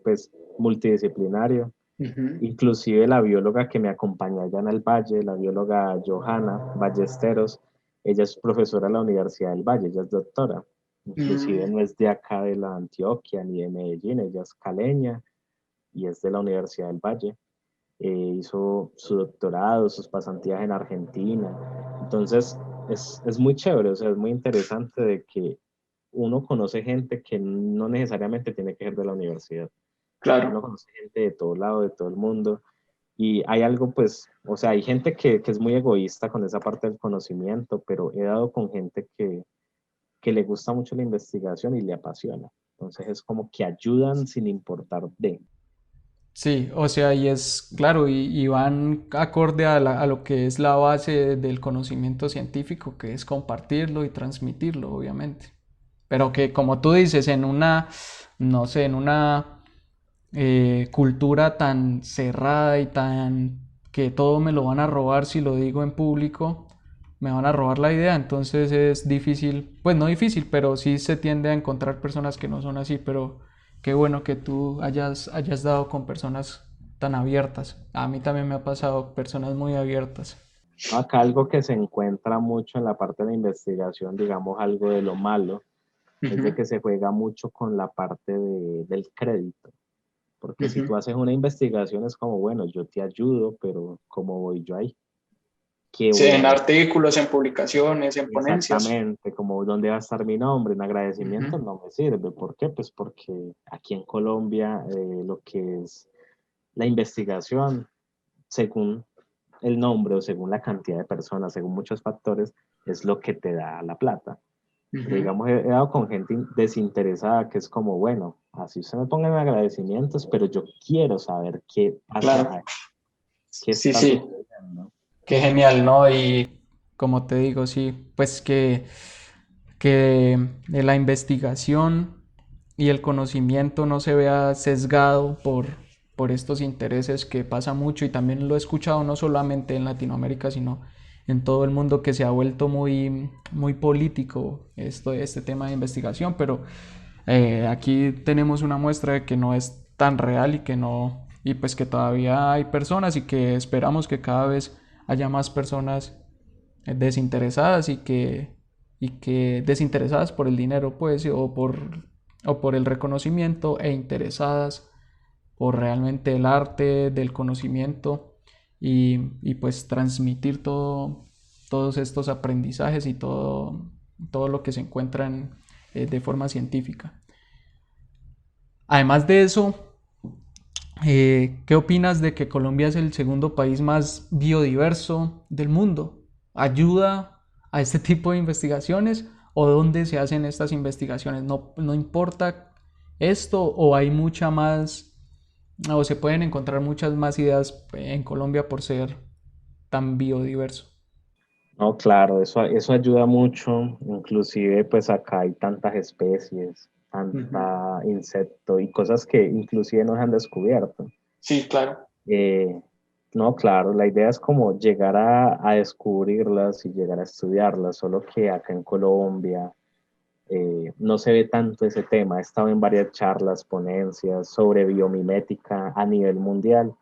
pues, multidisciplinario. Ujú. Inclusive la bióloga que me acompañó allá en el Valle, la bióloga Johanna Ballesteros, ella es profesora de la Universidad del Valle, ella es doctora. Inclusive Mm, no es de acá de la Antioquia ni de Medellín, ella es caleña y es de la Universidad del Valle. Hizo su doctorado, sus pasantías en Argentina. Entonces, es muy chévere, o sea, es muy interesante de que uno conoce gente que no necesariamente tiene que ser de la universidad. Uno claro, conoce gente de todo lado, de todo el mundo. Y hay algo, pues, o sea, hay gente que es muy egoísta con esa parte del conocimiento, pero he dado con gente que le gusta mucho la investigación y le apasiona. Entonces es como que ayudan sin importar de. Sí, o sea, y es claro, y van acorde a lo que es la base del conocimiento científico, que es compartirlo y transmitirlo, obviamente. Pero que como tú dices, en una, no sé, en una cultura tan cerrada y tan que todo me lo van a robar si lo digo en público, me van a robar la idea, entonces es difícil, pues no difícil, pero sí se tiende a encontrar personas que no son así, pero qué bueno que tú hayas dado con personas tan abiertas. A mí también me ha pasado personas muy abiertas. Acá algo que se encuentra mucho en la parte de investigación, digamos algo de lo malo, es de ujú, que se juega mucho con la parte del crédito. Porque si tú ujú. haces una investigación es como, bueno, yo te ayudo, pero ¿cómo voy yo ahí? ¿Qué Sí, voy a en decir? artículos, en publicaciones, en ponencias. Exactamente, como dónde va a estar mi nombre, en agradecimiento Ujú. no me sirve. ¿Por qué? Pues porque aquí en Colombia lo que es la investigación, según el nombre o según la cantidad de personas, según muchos factores, es lo que te da la plata. Pero Ujú. digamos, he dado con gente desinteresada que es como, bueno, así se me pongan agradecimientos, pero yo quiero saber qué pasa Claro, ahí, qué sí, está sí, sucediendo. Qué genial, ¿no? Y como te digo, sí, pues que la investigación y el conocimiento no se vea sesgado por estos intereses que pasa mucho y también lo he escuchado no solamente en Latinoamérica, sino en todo el mundo que se ha vuelto muy político este tema de investigación, pero aquí tenemos una muestra de que no es tan real y que no, y pues que todavía hay personas y que esperamos que cada vez haya más personas desinteresadas y que desinteresadas por el dinero, pues, o por el reconocimiento e interesadas por realmente el arte del conocimiento y pues transmitir todos estos aprendizajes y todo lo que se encuentran de forma científica. Además de eso, ¿qué opinas de que Colombia es el segundo país más biodiverso del mundo? ¿Ayuda a este tipo de investigaciones o dónde se hacen estas investigaciones? ¿No importa esto o hay mucha más, o se pueden encontrar muchas más ideas en Colombia por ser tan biodiverso? No, claro, eso ayuda mucho. Inclusive, pues acá hay tantas especies, Ujú. tanta insecto y cosas que inclusive no se han descubierto. Sí, claro. Eh, no, claro, la idea es como llegar a descubrirlas y llegar a estudiarlas, solo que acá en Colombia no se ve tanto ese tema. He estado en varias charlas, ponencias sobre biomimética a nivel mundial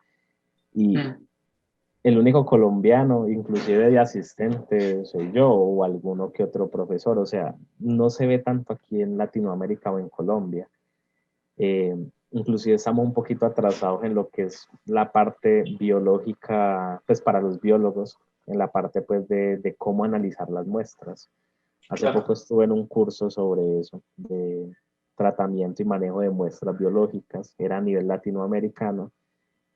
y Mm. el único colombiano, inclusive de asistente, soy yo o alguno que otro profesor. O sea, no se ve tanto aquí en Latinoamérica o en Colombia. Eh, Inclusive estamos un poquito atrasados en lo que es la parte biológica, pues para los biólogos, en la parte pues de cómo analizar las muestras. Hace poco Claro. estuve en un curso sobre eso, de tratamiento y manejo de muestras biológicas, era a nivel latinoamericano,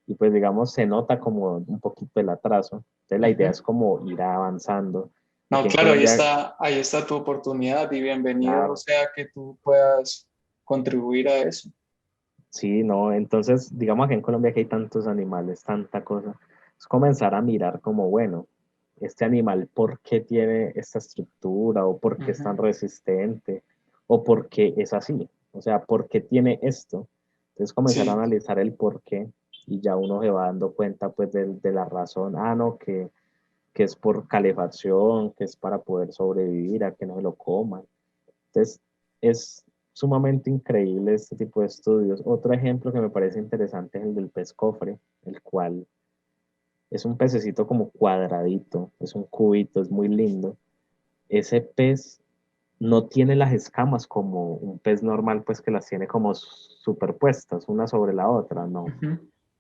y pues digamos se nota como un poquito el atraso. Entonces la idea Ujú. es como ir avanzando. Aquí No, en claro, Colombia, ahí está tu oportunidad y bienvenido claro, sea que tú puedas contribuir a eso. sí, no, entonces digamos que en Colombia que hay tantos animales, tanta cosa, es comenzar a mirar como, bueno, este animal, ¿por qué tiene esta estructura? ¿O por qué es tan Ujú. resistente? ¿O por qué es así? O sea, ¿por qué tiene esto? Entonces comenzar a Sí, analizar el por qué. y ya uno se va dando cuenta pues de la razón, no, que es por calefacción, que es para poder sobrevivir, a que no se lo coman. Entonces, es sumamente increíble este tipo de estudios. Otro ejemplo que me parece interesante es el del pez cofre, el cual es un pececito como cuadradito, es un cubito, es muy lindo. Ese pez no tiene las escamas como un pez normal, pues que las tiene como superpuestas una sobre la otra, no, Ujú,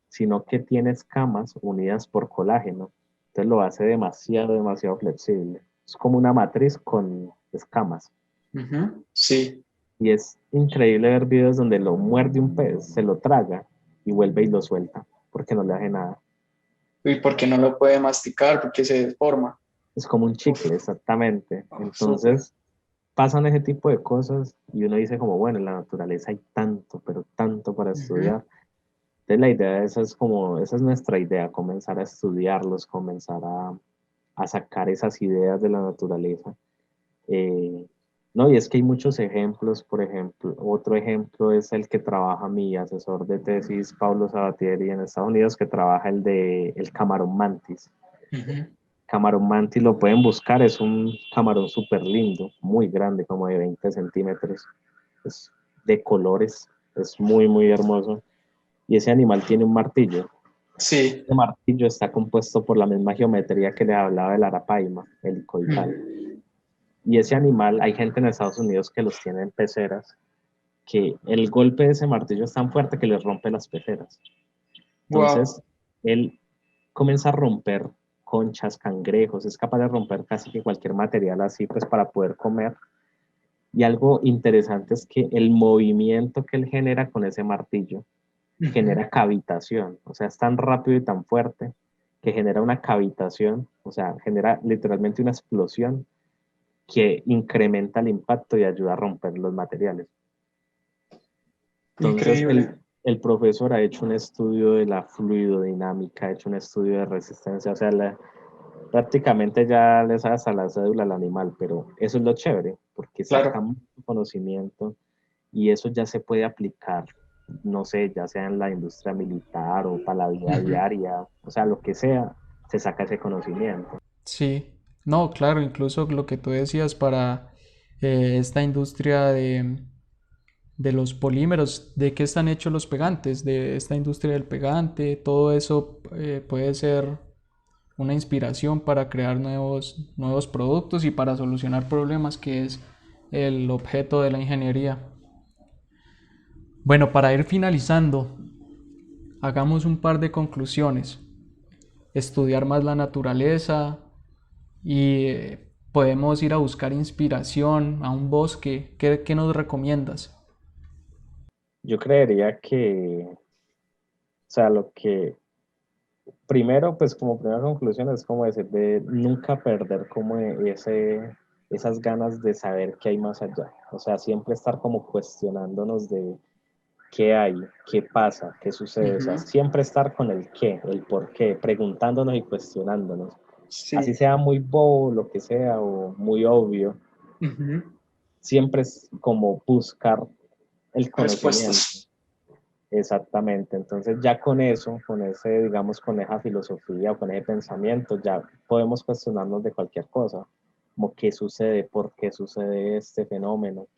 sino que tiene escamas unidas por colágeno. Entonces lo hace demasiado, demasiado flexible. Es como una matriz con escamas. ujú. Sí. Y es increíble ver videos donde lo muerde un pez, se lo traga y vuelve y lo suelta, porque no le hace nada. ¿Y por qué no lo puede masticar? Porque se deforma. Es como un Uf, chicle, exactamente. súper. Entonces pasan ese tipo de cosas y uno dice como, bueno, en la naturaleza hay tanto, pero tanto para Ujú, estudiar. Entonces la idea esa es como, esa es nuestra idea, comenzar a estudiarlos, comenzar a sacar esas ideas de la naturaleza. Eh, no, y es que hay muchos ejemplos, por ejemplo, otro ejemplo es el que trabaja mi asesor de tesis, Pablo Sabatieri, en Estados Unidos, que trabaja el de el camarón mantis. ujú. Camarón mantis lo pueden buscar, es un camarón súper lindo, muy grande, como de 20 centímetros, es de colores, es muy, muy hermoso. Y ese animal tiene un martillo. Sí. Este martillo está compuesto por la misma geometría que les hablaba del arapaima, el coital. Mm. Y ese animal, hay gente en Estados Unidos que los tiene en peceras, que el golpe de ese martillo es tan fuerte que les rompe las peceras. Wow. Entonces, él comienza a romper conchas, cangrejos, es capaz de romper casi que cualquier material así, pues para poder comer. Y algo interesante es que el movimiento que él genera con ese martillo Ujú. genera cavitación, o sea, es tan rápido y tan fuerte que genera una cavitación, o sea, genera literalmente una explosión que incrementa el impacto y ayuda a romper los materiales. Entonces, Increíble. el profesor ha hecho un estudio de la fluidodinámica, ha hecho un estudio de resistencia, o sea, prácticamente ya le sabe hasta la cédula al animal, pero eso es lo chévere, porque saca Claro. mucho conocimiento y eso ya se puede aplicar, no sé, ya sea en la industria militar o para la vida Ujú. diaria, o sea, lo que sea, se saca ese conocimiento. Sí, no, claro, incluso lo que tú decías para esta industria de los polímeros, de qué están hechos los pegantes, de esta industria del pegante, todo eso puede ser una inspiración para crear nuevos productos y para solucionar problemas, que es el objeto de la ingeniería. Bueno, para ir finalizando, hagamos un par de conclusiones. Estudiar más la naturaleza y podemos ir a buscar inspiración a un bosque. ¿Qué nos recomiendas? Yo creería que, o sea, lo que primero, pues como primera conclusión es como decir de nunca perder como esas ganas de saber qué hay más allá. O sea, siempre estar como cuestionándonos de qué hay, qué pasa, qué sucede. O sea, Ujú. siempre estar con el qué, el por qué, preguntándonos y cuestionándonos. Así Sí. sea muy bobo, lo que sea, o muy obvio, Ujú. siempre es como buscar el conocimiento. Respuestas. Exactamente, entonces ya con eso, con ese, digamos, con esa filosofía o con ese pensamiento, ya podemos cuestionarnos de cualquier cosa, como qué sucede, por qué sucede este fenómeno, o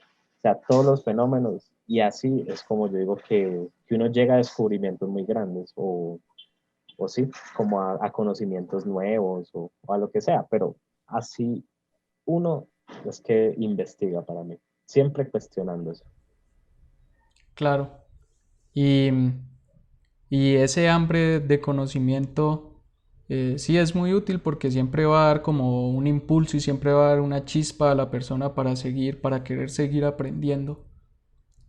sea, todos los fenómenos, y así es como yo digo que uno llega a descubrimientos muy grandes, o sí, como a conocimientos nuevos o a lo que sea, pero así uno es que investiga para mí, siempre cuestionándose. Claro. Y, y ese hambre de conocimiento sí es muy útil porque siempre va a dar como un impulso y siempre va a dar una chispa a la persona para seguir, para querer seguir aprendiendo.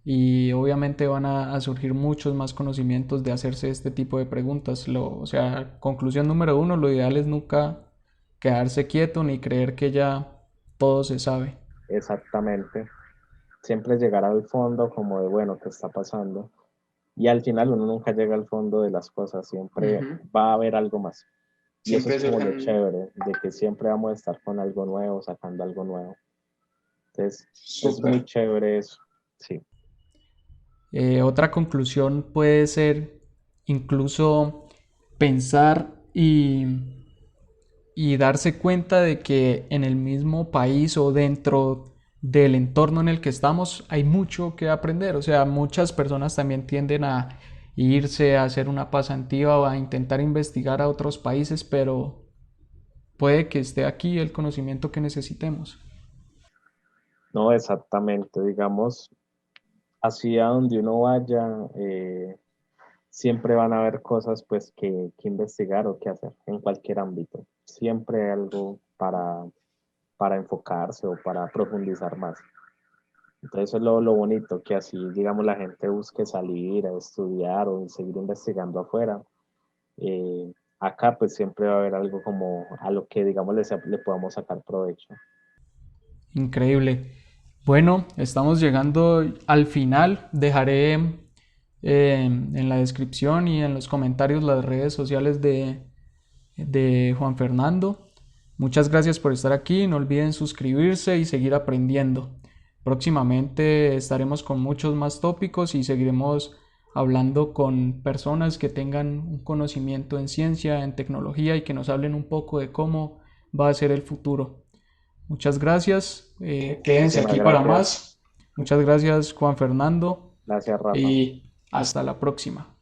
Y obviamente van a surgir muchos más conocimientos de hacerse este tipo de preguntas. O sea, conclusión número uno, lo ideal es nunca quedarse quieto ni creer que ya todo se sabe. Exactamente. Siempre llegar al fondo como de, bueno, ¿qué está pasando? Y al final uno nunca llega al fondo de las cosas, siempre Ujú. va a haber algo más. Y eso es Siempre como lo surgen. chévere, de que siempre vamos a estar con algo nuevo, sacando algo nuevo. Entonces, es muy Súper. chévere eso. Sí, Otra conclusión puede ser incluso pensar y darse cuenta de que en el mismo país o dentro del entorno en el que estamos hay mucho que aprender. O sea, muchas personas también tienden a irse a hacer una pasantía o a intentar investigar a otros países, pero puede que esté aquí el conocimiento que necesitemos. No, exactamente, digamos, hacia donde uno vaya, siempre van a haber cosas pues que investigar o que hacer en cualquier ámbito. Siempre hay algo para enfocarse o para profundizar más. Entonces eso es lo bonito, que así, digamos, la gente busque salir a estudiar o seguir investigando afuera. Acá pues siempre va a haber algo como a lo que, digamos, le podamos sacar provecho. Increíble. Bueno, estamos llegando al final. Dejaré en la descripción y en los comentarios las redes sociales de Juan Fernando. Muchas gracias por estar aquí. No olviden suscribirse y seguir aprendiendo. Próximamente estaremos con muchos más tópicos y seguiremos hablando con personas que tengan un conocimiento en ciencia, en tecnología y que nos hablen un poco de cómo va a ser el futuro. Muchas gracias. Quédense Muchísimas aquí para gracias. más. Muchas gracias, Juan Fernando. Gracias, Rafa. Y hasta la próxima.